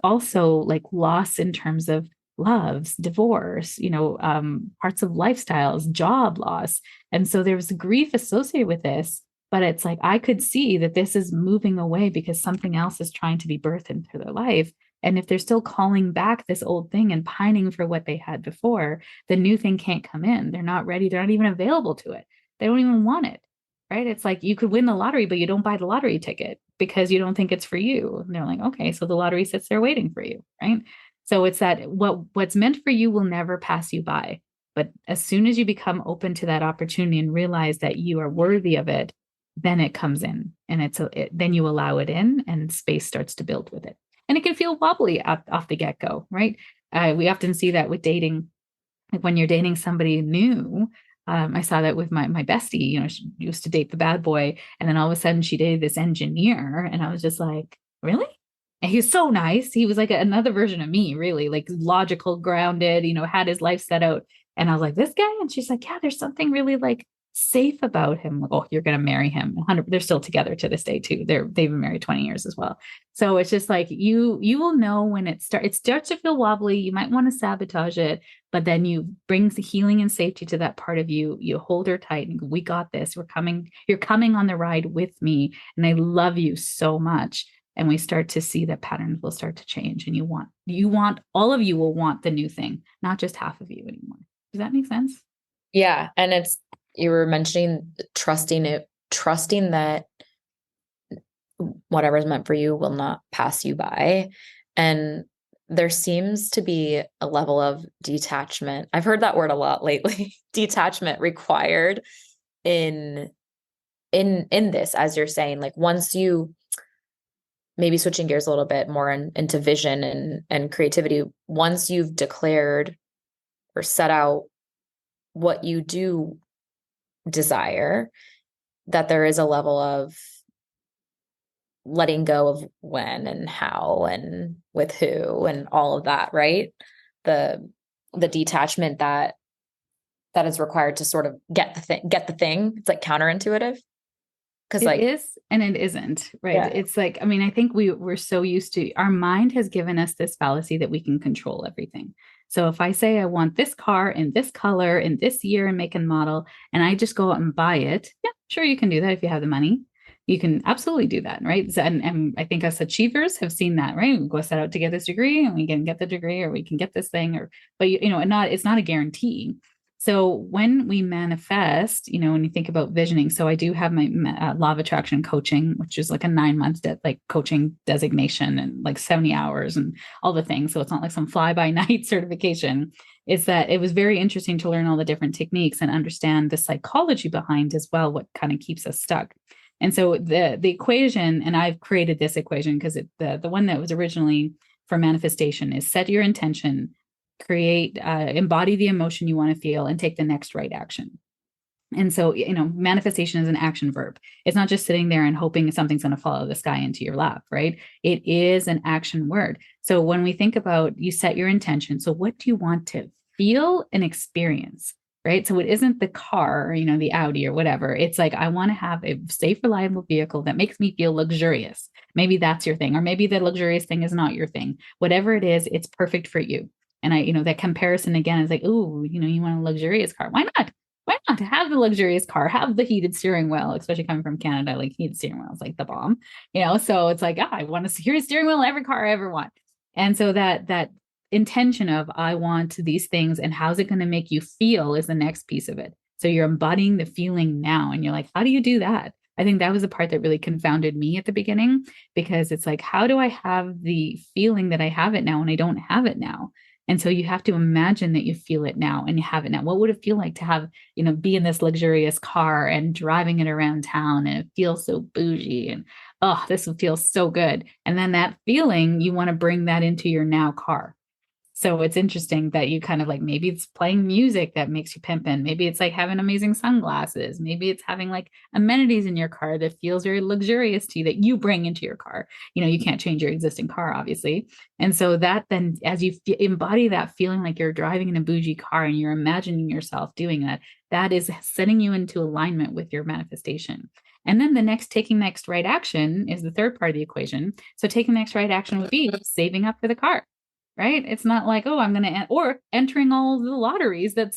S2: also like loss in terms of loves, divorce, parts of lifestyles, job loss. And so there was grief associated with this, but it's like, I could see that this is moving away because something else is trying to be birthed into their life. And if they're still calling back this old thing and pining for what they had before, the new thing can't come in. They're not ready. They're not even available to it. They don't even want it. Right. It's like you could win the lottery, but you don't buy the lottery ticket because you don't think it's for you. And they're like, okay, so the lottery sits there waiting for you. Right. So it's that what's meant for you will never pass you by. But as soon as you become open to that opportunity and realize that you are worthy of it, then it comes in, and then you allow it in and space starts to build with it. And it can feel wobbly off the get-go, right? We often see that with dating. Like when you're dating somebody new, I saw that with my bestie, she used to date the bad boy. And then all of a sudden she dated this engineer. And I was just like, really? And he was so nice. He was like another version of me, really, like logical, grounded, had his life set out. And I was like, this guy? And she's like, yeah, there's something really like safe about him. Like, oh, you're going to marry him. 100, they're still together to this day too. They've been married 20 years as well. So it's just like, you will know when it starts to feel wobbly. You might want to sabotage it, but then you bring the healing and safety to that part of you. You hold her tight and go, we got this. You're coming on the ride with me. And I love you so much. And we start to see that patterns will start to change, and all of you will want the new thing, not just half of you anymore. Does that make sense?
S1: Yeah. And you were mentioning trusting that whatever is meant for you will not pass you by. And there seems to be a level of detachment. I've heard that word a lot lately. Detachment required in this, as you're saying, like once you maybe switching gears a little bit more into vision and creativity, once you've declared or set out what you do desire, that there is a level of letting go of when and how and with who and all of that, right? The detachment that is required to sort of get the thing. It's like counterintuitive. Because
S2: it is and it isn't, right? Yeah. It's like, I mean, I think we're so used to, our mind has given us this fallacy that we can control everything. So if I say I want this car in this color in this year and make and model, and I just go out and buy it, yeah, sure, you can do that if you have the money. You can absolutely do that, right? So, and I think us achievers have seen that, right? We go set out to get this degree and we can get the degree or we can get this thing or, but it's not a guarantee. So when we manifest, when you think about visioning, so I do have my law of attraction coaching, which is like a 9 month like coaching designation and like 70 hours and all the things. So it's not like some fly by night certification. It's that it was very interesting to learn all the different techniques and understand the psychology behind as well, what kind of keeps us stuck. And so the equation, and I've created this equation because the one that was originally for manifestation is set your intention, create, embody the emotion you want to feel, and take the next right action. And so, manifestation is an action verb. It's not just sitting there and hoping something's going to fall out of the sky into your lap, right? It is an action word. So when we think about you set your intention, so what do you want to feel and experience? Right. So it isn't the car, or, the Audi or whatever. It's like, I want to have a safe, reliable vehicle that makes me feel luxurious. Maybe that's your thing, or maybe the luxurious thing is not your thing. Whatever it is, it's perfect for you. And that comparison again is like, oh, you want a luxurious car. Why not? Why not have the luxurious car, have the heated steering wheel, especially coming from Canada, like heated steering wheel is like the bomb, so it's like, I want a secure steering wheel in every car I ever want. And so that intention of I want these things and how's it going to make you feel is the next piece of it. So you're embodying the feeling now and you're like, how do you do that? I think that was the part that really confounded me at the beginning, because it's like, how do I have the feeling that I have it now when I don't have it now? And so you have to imagine that you feel it now and you have it now. What would it feel like to have, be in this luxurious car and driving it around town and it feels so bougie and, oh, this would feel so good. And then that feeling, you want to bring that into your now car. So it's interesting that you kind of like, maybe it's playing music that makes you pimpin'. Maybe it's like having amazing sunglasses. Maybe it's having like amenities in your car that feels very luxurious to you that you bring into your car. You can't change your existing car, obviously. And so that then, as you embody that feeling like you're driving in a bougie car and you're imagining yourself doing that, that is setting you into alignment with your manifestation. And then taking next right action is the third part of the equation. So taking next right action would be saving up for the car. Right. It's not like, oh, I'm going to, or entering all the lotteries that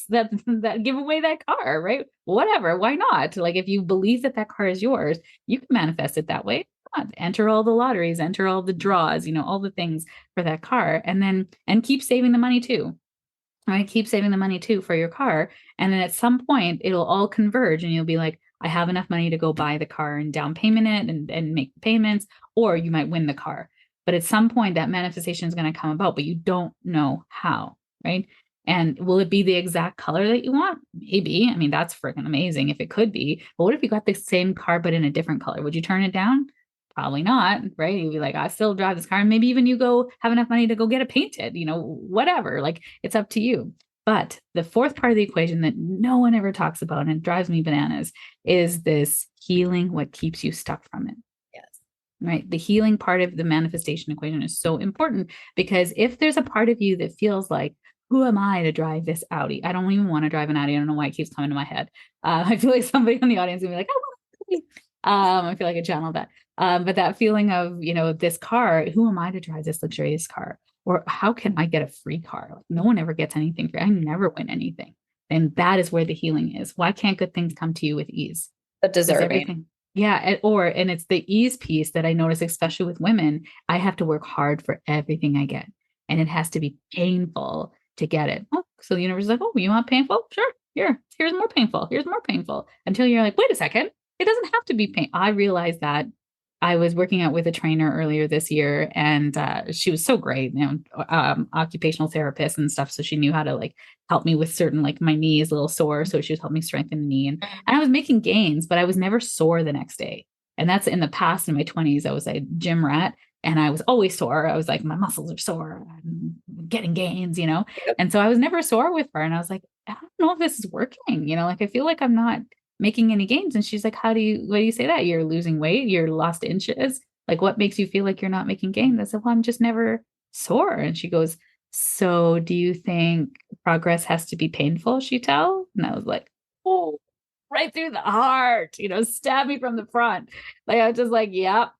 S2: give away that car. Right. Whatever. Why not? Like, if you believe that that car is yours, you can manifest it that way. Enter all the lotteries, enter all the draws, all the things for that car. And keep saving the money too. Right. Keep saving the money too for your car. And then at some point it'll all converge and you'll be like, I have enough money to go buy the car and down payment it and make payments, or you might win the car. But at some point that manifestation is going to come about, but you don't know how, right? And will it be the exact color that you want? Maybe. I mean, that's freaking amazing if it could be. But what if you got the same car, but in a different color? Would you turn it down? Probably not, right? You'd be like, I still drive this car. And maybe even you go have enough money to go get it painted, whatever. Like, it's up to you. But the fourth part of the equation that no one ever talks about, and it drives me bananas, is this healing what keeps you stuck from it. Right. The healing part of the manifestation equation is so important, because if there's a part of you that feels like, who am I to drive this Audi? I don't even want to drive an Audi. I don't know why it keeps coming to my head. I feel like somebody in the audience will be like, I feel like I channeled that. But that feeling of, this car, who am I to drive this luxurious car? Or how can I get a free car? Like, no one ever gets anything free. I never win anything. And that is where the healing is. Why can't good things come to you with ease?
S1: The deserving.
S2: Yeah. And it's the ease piece that I notice, especially with women. I have to work hard for everything I get. And it has to be painful to get it. Oh, so the universe is like, oh, you want painful? Sure. Here's more painful. Here's more painful. Until you're like, wait a second. It doesn't have to be pain. I realized that. I was working out with a trainer earlier this year, and she was so great, occupational therapist and stuff. So she knew how to like help me with certain, like my knee is a little sore. So she was helping me strengthen the knee, and I was making gains, but I was never sore the next day. And that's in the past. In my 20s, I was a gym rat and I was always sore. I was like, my muscles are sore, I'm getting gains, And so I was never sore with her. And I was like, I don't know if this is working, like I feel like I'm not making any gains. And she's like, why do you say that? You're losing weight, you're lost inches. Like, what makes you feel like you're not making gains? I said, well, I'm just never sore. And she goes, so do you think progress has to be painful, Sheetal? And I was like, oh, right through the heart, stab me from the front. Like, I was just like, yep.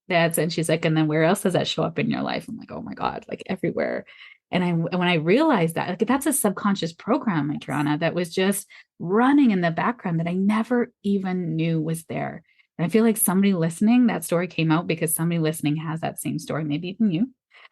S2: That's, and she's like, and then where else does that show up in your life? I'm like, oh my God, like everywhere. And when I realized that, like, that's a subconscious program, Adriana, that was just running in the background that I never even knew was there. And I feel like somebody listening, that story came out because somebody listening has that same story, maybe even you,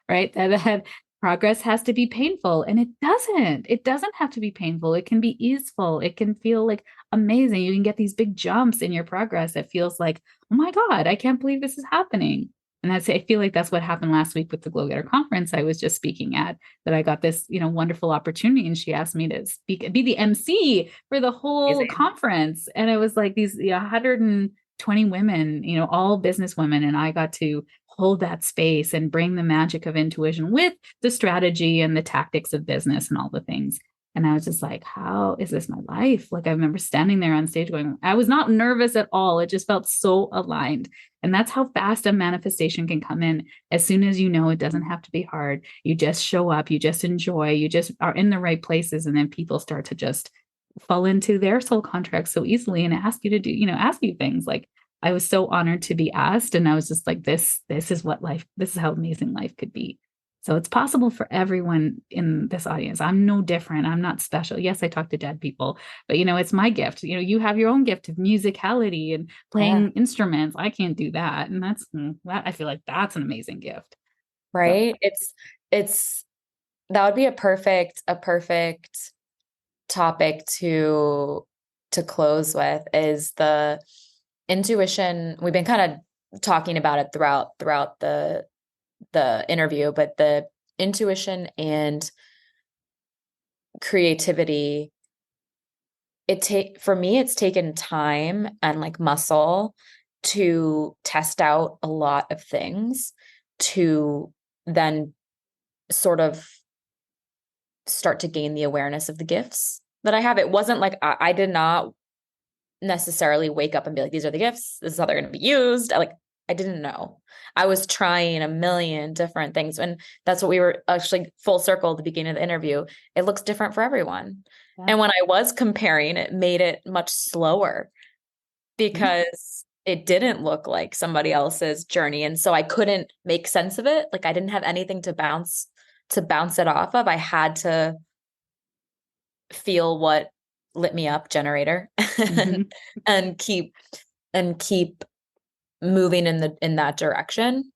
S2: right? That progress has to be painful. And it doesn't have to be painful. It can be easeful. It can feel like amazing. You can get these big jumps in your progress. It feels like, oh my God, I can't believe this is happening. And I feel like that's what happened last week with the Glow Getter conference I was just speaking at, that I got this, wonderful opportunity. And she asked me to be the MC for the whole
S1: Amazing.
S2: conference. And it was like these 120 women, all business women. And I got to hold that space and bring the magic of intuition with the strategy and the tactics of business and all the things. And I was just like, how is this my life? Like, I remember standing there on stage going, I was not nervous at all. It just felt so aligned. And that's how fast a manifestation can come in. As soon as it doesn't have to be hard. You just show up, you just enjoy, you just are in the right places. And then people start to just fall into their soul contracts so easily and ask you to do, ask you things. Like, I was so honored to be asked. And I was just like, this is this is how amazing life could be. So it's possible for everyone in this audience. I'm no different. I'm not special. Yes, I talk to dead people, but it's my gift. You have your own gift of musicality and
S1: Yeah.
S2: playing instruments. I can't do that. And I feel like that's an amazing gift. So
S1: Right. It's that would be a perfect topic to close with, is the intuition. We've been kind of talking about it throughout the interview, but the intuition and creativity, for me, it's taken time and like muscle to test out a lot of things, to then sort of start to gain the awareness of the gifts that I have. It wasn't like I did not necessarily wake up and be like, these are the gifts, this is how they're going to be used. I didn't know. I was trying a million different things. And that's what we were actually full circle at the beginning of the interview. It looks different for everyone.
S2: yeah.
S1: And when I was comparing, it made it much slower because it didn't look like somebody else's journey. And so I couldn't make sense of it. Like, I didn't have anything to bounce it off of. I had to feel what lit me up, generator,
S2: Mm-hmm.
S1: and keep moving in that direction.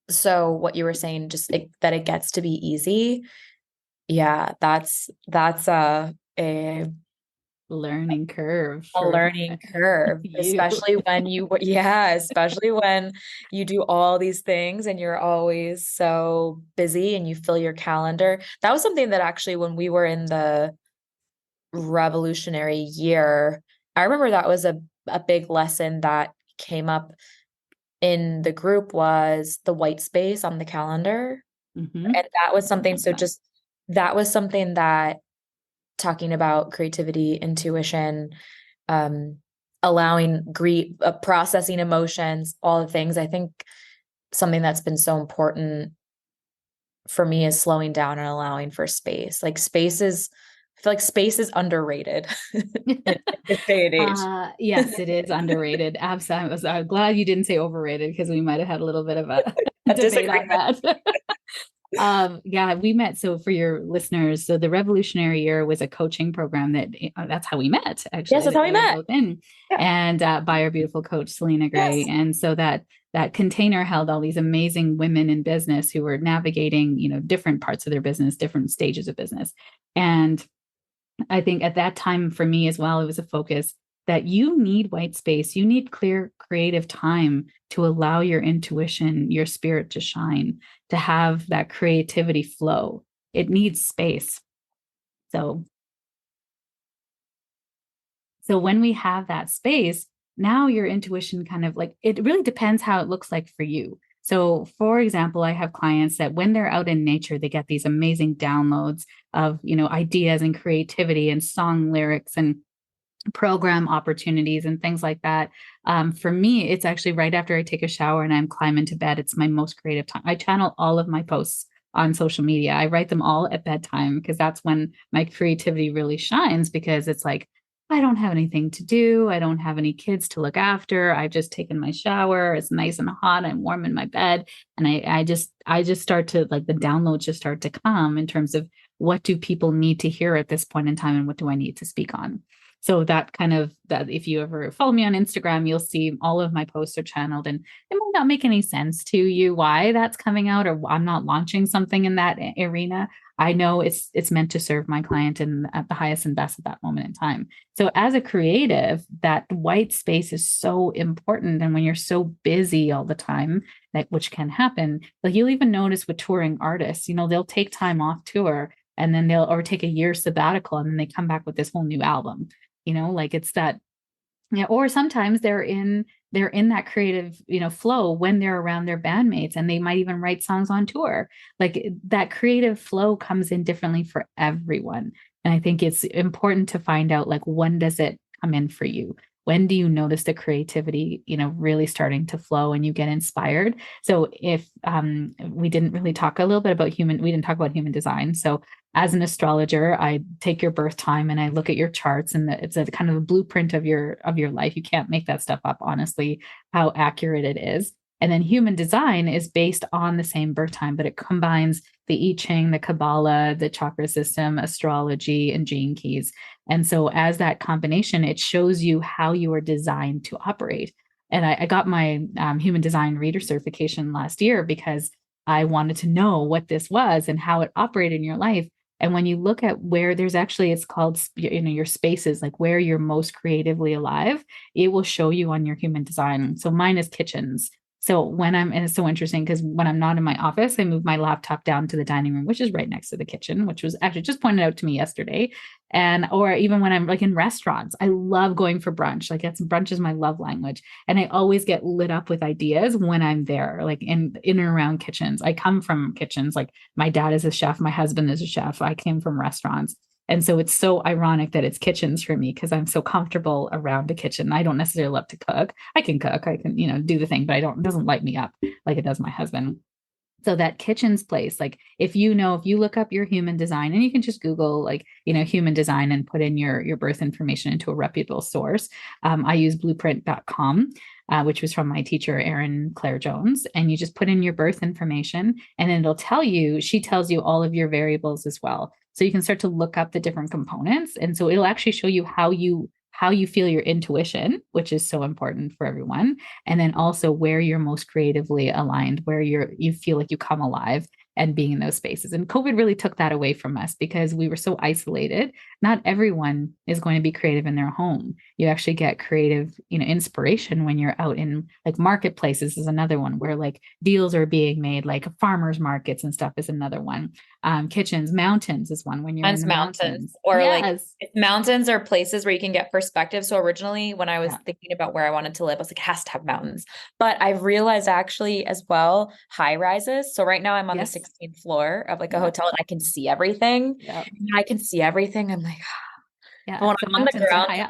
S1: So what you were saying, just that it gets to be easy. Yeah, that's a
S2: Learning curve
S1: a
S2: for
S1: learning curve,
S2: you.
S1: especially when you do all these things and you're always so busy and you fill your calendar. That was something that actually, when we were in the revolutionary year, I remember that was a big lesson that came up in the group, was the white space on the calendar.
S2: Mm-hmm.
S1: And that was something, that was something that, talking about creativity, intuition, allowing grief, processing emotions, all the things. I think something that's been so important for me is slowing down and allowing for space. I feel like space is underrated in this day and age.
S2: Yes, it is underrated. Absolutely. I'm glad you didn't say overrated, because we might have had a little bit of a
S1: A
S2: debate on
S1: disagreement.
S2: that. Yeah, we met. So for your listeners, so the Revolutionary Year was a coaching program that's how we met,
S1: Yes,
S2: actually,
S1: that's
S2: that
S1: how we
S2: we were
S1: met.
S2: both in,
S1: Yeah.
S2: and by our beautiful coach, Selena Gray.
S1: Yes.
S2: And so that container held all these amazing women in business who were navigating, different parts of their business, different stages of business. And I think at that time for me as well, it was a focus that you need white space. You need clear creative time to allow your intuition, your spirit to shine, to have that creativity flow. It needs space. So, so when we have that space, now your intuition kind of like, it really depends how it looks like for you. So, for example, I have clients that when they're out in nature, they get these amazing downloads of, ideas and creativity and song lyrics and program opportunities and things like that. For me, it's actually right after I take a shower and I'm climbing to bed. It's my most creative time. I channel all of my posts on social media. I write them all at bedtime because that's when my creativity really shines, because it's like, I don't have anything to do. I don't have any kids to look after. I've just taken my shower. It's nice and hot. I'm warm in my bed. And I just start to, like, the downloads just start to come in terms of what do people need to hear at this point in time and what do I need to speak on. So that kind of that if you ever follow me on Instagram, you'll see all of my posts are channeled, and it might not make any sense to you why that's coming out, or I'm not launching something in that arena. I know it's meant to serve my client and at the highest and best at that moment in time. So as a creative, that white space is so important. And when you're so busy all the time, that which can happen, like you'll even notice with touring artists, they'll take time off tour and then they'll or take a year sabbatical and then they come back with this whole new album. Like it's that, yeah, or sometimes they're in that creative, flow when they're around their bandmates and they might even write songs on tour. Like that creative flow comes in differently for everyone. And I think it's important to find out like when does it come in for you? When do you notice the creativity, really starting to flow and you get inspired? So if we didn't really talk a little bit about we didn't talk about human design. So as an astrologer, I take your birth time and I look at your charts, and it's a kind of a blueprint of your life. You can't make that stuff up, honestly, how accurate it is. And then human design is based on the same birth time, but it combines the I Ching, the Kabbalah, the chakra system, astrology, and gene keys. And so, as that combination, it shows you how you are designed to operate. And I got my human design reader certification last year because I wanted to know what this was and how it operated in your life. And when you look at where there's actually, it's called, your spaces, like where you're most creatively alive, it will show you on your human design. So mine is kitchens. So and it's so interesting because when I'm not in my office, I move my laptop down to the dining room, which is right next to the kitchen, which was actually just pointed out to me yesterday. Or even when I'm like in restaurants, I love going for brunch. Like brunch is my love language. And I always get lit up with ideas when I'm there, like in and around kitchens. I come from kitchens. Like my dad is a chef. My husband is a chef. I came from restaurants. And so it's so ironic that it's kitchens for me because I'm so comfortable around a kitchen. I don't necessarily love to cook. I can cook, I can, do the thing, but it doesn't light me up like it does my husband. So that kitchen's place, like if you look up your human design, and you can just Google like, human design and put in your birth information into a reputable source. I use blueprint.com. Which was from my teacher, Erin Claire Jones. And you just put in your birth information and then she tells you all of your variables as well. So you can start to look up the different components. And so it'll actually show you how you feel your intuition, which is so important for everyone. And then also where you're most creatively aligned, where you feel like you come alive and being in those spaces. And COVID really took that away from us because we were so isolated. Not everyone is going to be creative in their home. You actually get creative, inspiration when you're out in like marketplaces is another one where like deals are being made, like farmers markets and stuff is another one. Kitchens, mountains is one when you're in the mountains.
S1: Or
S2: yes.
S1: like mountains are places where you can get perspective. So originally when I was thinking about where I wanted to live, I was like, it has to have mountains. But I've realized actually as well, high rises. So right now I'm on the 16th floor of like a hotel and I can see everything.
S2: Yeah.
S1: I can see everything. I'm like,
S2: yeah.
S1: but when
S2: So
S1: I'm on the ground floor,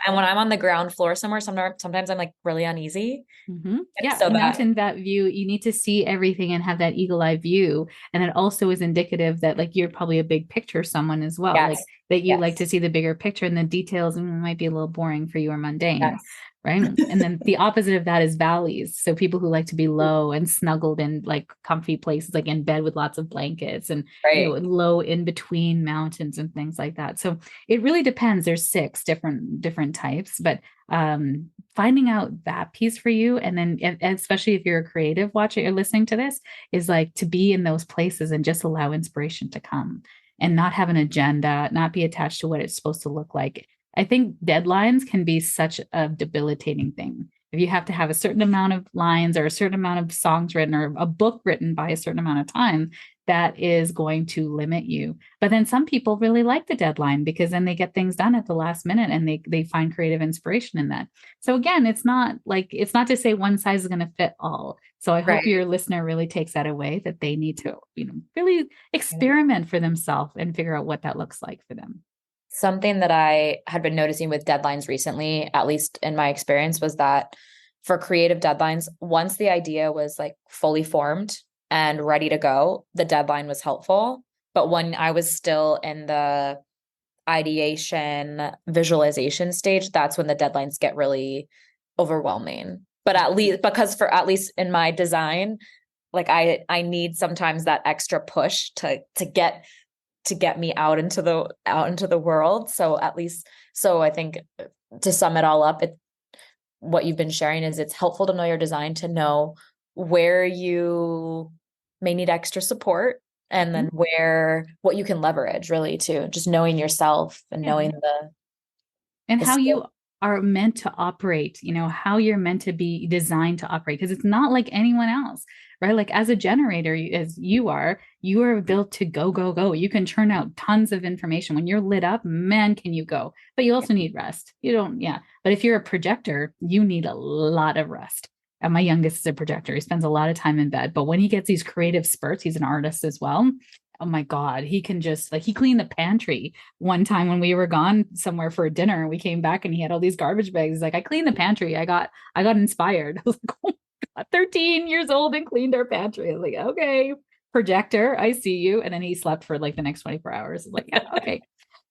S1: and when I'm on the ground floor somewhere, sometimes I'm like really uneasy.
S2: Mm-hmm. Yeah,
S1: So
S2: the mountain that view, you need to see everything and have that eagle eye view. And it also is indicative that like you're probably a big picture someone as well, like that you like to see the bigger picture, and the details might be a little boring for you or mundane. Right. And then the opposite of that is valleys. So people who like to be low and snuggled in like comfy places, like in bed with lots of blankets and, low in between mountains and things like that. So it really depends. There's 6 different types, but finding out that piece for you. And then especially if you're a creative watching or listening to this, is like to be in those places and just allow inspiration to come and not have an agenda, not be attached to what it's supposed to look like. I think deadlines can be such a debilitating thing. If you have to have a certain amount of lines or a certain amount of songs written or a book written by a certain amount of time, that is going to limit you. But then some people really like the deadline because then they get things done at the last minute and they find creative inspiration in that. So again, it's not to say one size is going to fit all. So I hope your listener really takes that away, that they need to, really experiment for themselves and figure out what that looks like for them.
S1: Something that I had been noticing with deadlines recently, at least in my experience, was that for creative deadlines, once the idea was like fully formed and ready to go, the deadline was helpful. But when I was still in the ideation, visualization stage, that's when the deadlines get really overwhelming. But at least in my design, like I need sometimes that extra push to get me out into the world. So at least So I think to sum it all up, what you've been sharing is it's helpful to know your design, to know where you may need extra support, and then what you can leverage, really, too. Just knowing yourself and
S2: Yeah.
S1: knowing
S2: And
S1: the
S2: how
S1: skill.
S2: you are meant to operate, how you're meant to be designed to operate, because it's not like anyone else, right? Like as a generator, as you are built to go, go, go. You can churn out tons of information. When you're lit up, man, can you go? But you also need rest. You don't, yeah. But if you're a projector, you need a lot of rest. And my youngest is a projector. He spends a lot of time in bed. But when he gets these creative spurts, he's an artist as well. Oh my God, he can just like he cleaned the pantry one time when we were gone somewhere for dinner and we came back and he had all these garbage bags. He's like, I cleaned the pantry. I got inspired. I was like, oh my God, 13 years old and cleaned our pantry. I was like, okay, projector, I see you. And then he slept for like the next 24 hours. Like, yeah, okay.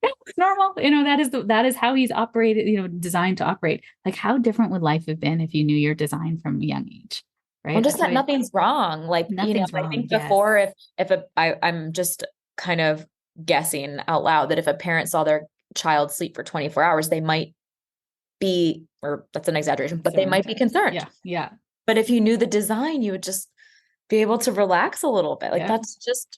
S2: Yeah, it's normal. That is how he's operated, designed to operate. Like how different would life have been if you knew your design from a young age?
S1: Well,
S2: Right.
S1: just
S2: So
S1: that nothing's wrong. Like,
S2: nothing's
S1: I
S2: wrong.
S1: think
S2: Yes.
S1: before, I'm just kind of guessing out loud that if a parent saw their child sleep for 24 hours, they might be, or that's an exaggeration, but they might be concerned.
S2: Yeah. Yeah.
S1: But if you knew the design, you would just be able to relax a little bit. Like
S2: Yeah.
S1: that's just,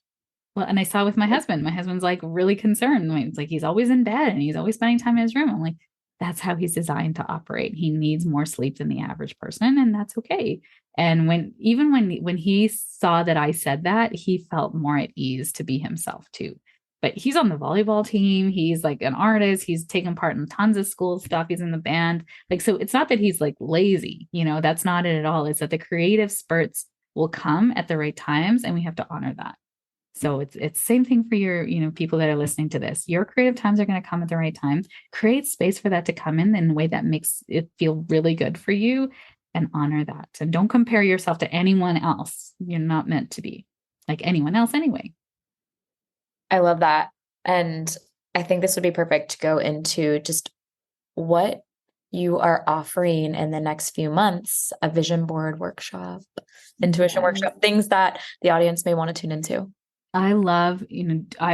S2: Well, and I saw with my husband. My husband's like really concerned. I mean, it's like he's always in bed and he's always spending time in his room. I'm like, that's how he's designed to operate. He needs more sleep than the average person, and that's okay. And when he saw that I said that, he felt more at ease to be himself too. But he's on the volleyball team. He's like an artist. He's taken part in tons of school stuff. He's in the band. Like, so it's not that he's like lazy, that's not it at all. It's that the creative spurts will come at the right times, and we have to honor that. So it's same thing for your, people that are listening to this. Your creative times are going to come at the right time. Create space for that to come in a way that makes it feel really good for you, and honor that. And don't compare yourself to anyone else. You're not meant to be like anyone else anyway.
S1: I love that. And I think this would be perfect to go into just what you are offering in the next few months, a vision board workshop, intuition workshop, things that the audience may want to tune into.
S2: I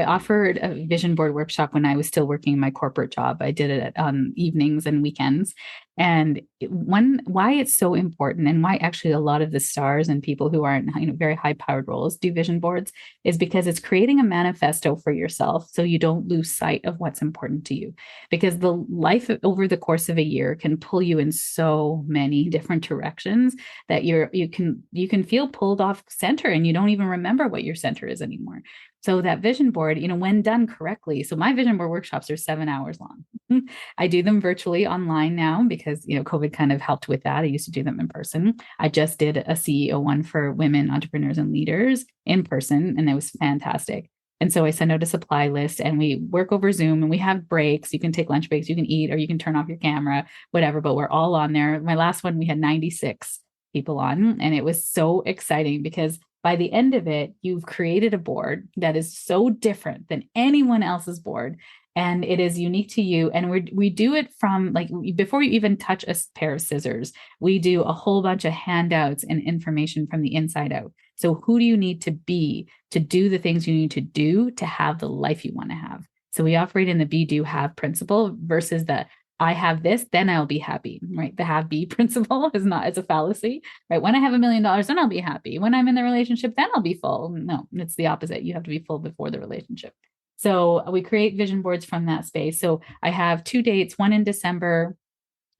S2: offered a vision board workshop when I was still working my corporate job. I did it on evenings and weekends. And why it's so important, and why actually a lot of the stars and people who are in very high powered roles do vision boards, is because it's creating a manifesto for yourself so you don't lose sight of what's important to you. Because the life over the course of a year can pull you in so many different directions that you can feel pulled off center, and you don't even remember what your center is anymore. So that vision board, when done correctly, so my vision board workshops are 7 hours long. I do them virtually online now because, COVID kind of helped with that. I used to do them in person. I just did a CEO one for women entrepreneurs and leaders in person, and it was fantastic. And so I send out a supply list and we work over Zoom, and we have breaks. You can take lunch breaks, you can eat, or you can turn off your camera, whatever, but we're all on there. My last one, we had 96 people on, and it was so exciting because by the end of it, you've created a board that is so different than anyone else's board. And it is unique to you. And we do it from like before you even touch a pair of scissors, we do a whole bunch of handouts and information from the inside out. So who do you need to be to do the things you need to do to have the life you want to have? So we operate in the be, do, have principle versus the I have this, then I'll be happy, right? The have be principle it's a fallacy, right? When I have $1 million, then I'll be happy. When I'm in the relationship, then I'll be full. No, it's the opposite. You have to be full before the relationship. So we create vision boards from that space. So I have 2 dates, one in December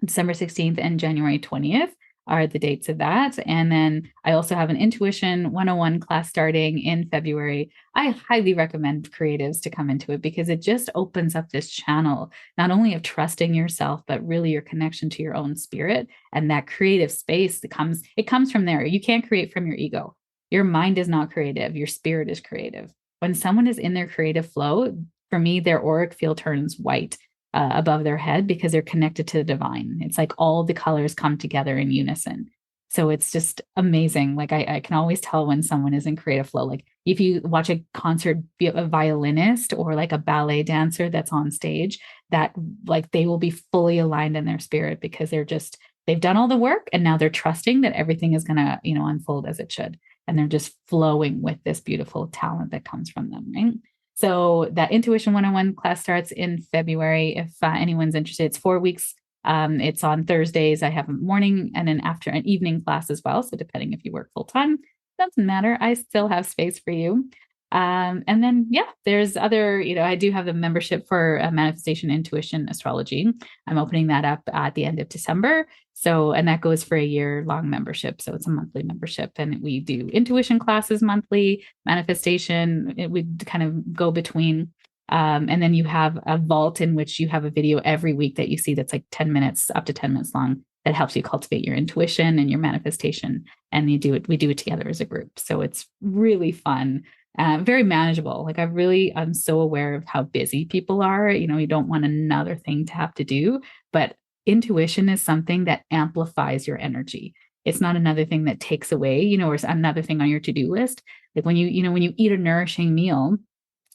S2: 16th and January 20th are the dates of that. And then I also have an Intuition 101 class starting in February. I highly recommend creatives to come into it because it just opens up this channel, not only of trusting yourself, but really your connection to your own spirit and that creative space that comes from there. You can't create from your ego. Your mind is not creative. Your spirit is creative. When someone is in their creative flow, for me, their auric field turns white above their head because they're connected to the divine. It's like all the colors come together in unison. So it's just amazing. Like I can always tell when someone is in creative flow. Like if you watch a concert, be a violinist or like a ballet dancer that's on stage, that like they will be fully aligned in their spirit because they've done all the work and now they're trusting that everything is going to, unfold as it should. And they're just flowing with this beautiful talent that comes from them, right? So that Intuition 101 class starts in February. If anyone's interested, it's 4 weeks. It's on Thursdays. I have a morning and an evening class as well. So depending if you work full time, doesn't matter. I still have space for you. And then, yeah, there's other, I do have the membership for manifestation, intuition, astrology. I'm opening that up at the end of December. So, and that goes for a year-long membership. So it's a monthly membership, and we do intuition classes monthly, manifestation. It would kind of go between. And then you have a vault in which you have a video every week that you see that's like 10 minutes, up to 10 minutes long, that helps you cultivate your intuition and your manifestation. And we do it together as a group. So it's really fun. Very manageable. Like I'm so aware of how busy people are. You don't want another thing to have to do, but intuition is something that amplifies your energy. It's not another thing that takes away, or another thing on your to-do list. Like when you eat a nourishing meal,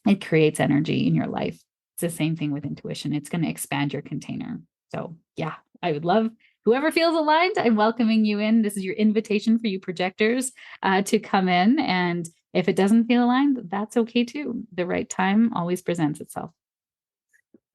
S2: it creates energy in your life. It's the same thing with intuition. It's going to expand your container. So yeah, I would love whoever feels aligned. I'm welcoming you in. This is your invitation for you projectors to come in. And if it doesn't feel aligned, that's okay too. The right time always presents itself.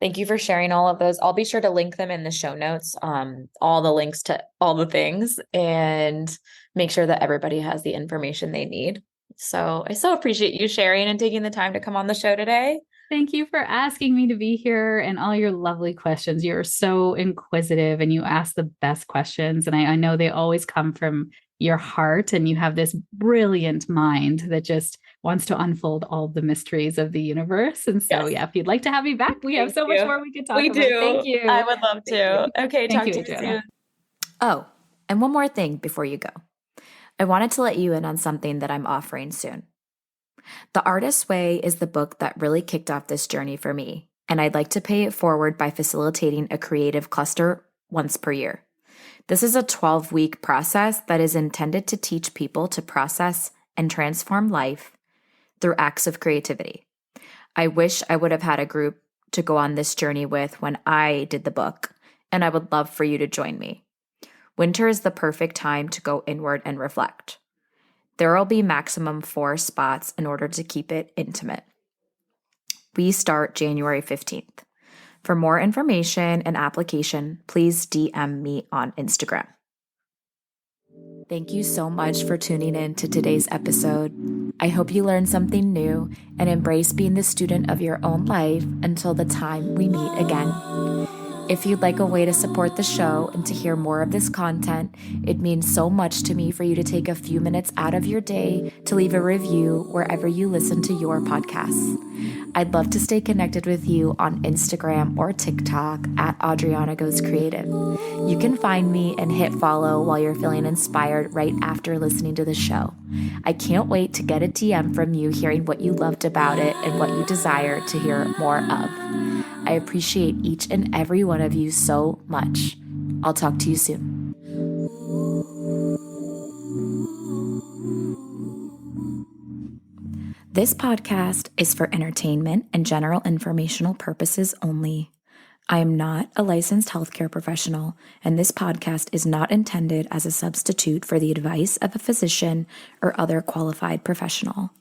S1: Thank you for sharing all of those. I'll be sure to link them in the show notes, all the links to all the things, and make sure that everybody has the information they need. So I so appreciate you sharing and taking the time to come on the show today.
S2: Thank you for asking me to be here and all your lovely questions. You're so inquisitive and you ask the best questions. And I know they always come from your heart, and you have this brilliant mind that just wants to unfold all the mysteries of the universe. And so, yeah, if you'd like to have me back, we have so much more we could talk about. Thank you.
S1: I would love to. Okay, talk to you soon.
S3: Oh, and one more thing before you go. I wanted to let you in on something that I'm offering soon. The Artist's Way is the book that really kicked off this journey for me, and I'd like to pay it forward by facilitating a creative cluster once per year. This is a 12-week process that is intended to teach people to process and transform life through acts of creativity. I wish I would have had a group to go on this journey with when I did the book, and I would love for you to join me. Winter is the perfect time to go inward and reflect. There will be maximum 4 spots in order to keep it intimate. We start January 15th. For more information and application, please DM me on Instagram. Thank you so much for tuning in to today's episode. I hope you learned something new and embrace being the student of your own life until the time we meet again. If you'd like a way to support the show and to hear more of this content, it means so much to me for you to take a few minutes out of your day to leave a review wherever you listen to your podcasts. I'd love to stay connected with you on Instagram or TikTok at Adriana Goes Creative. You can find me and hit follow while you're feeling inspired right after listening to the show. I can't wait to get a DM from you hearing what you loved about it and what you desire to hear more of. I appreciate each and every one of you so much. I'll talk to you soon. This podcast is for entertainment and general informational purposes only. I am not a licensed healthcare professional, and this podcast is not intended as a substitute for the advice of a physician or other qualified professional.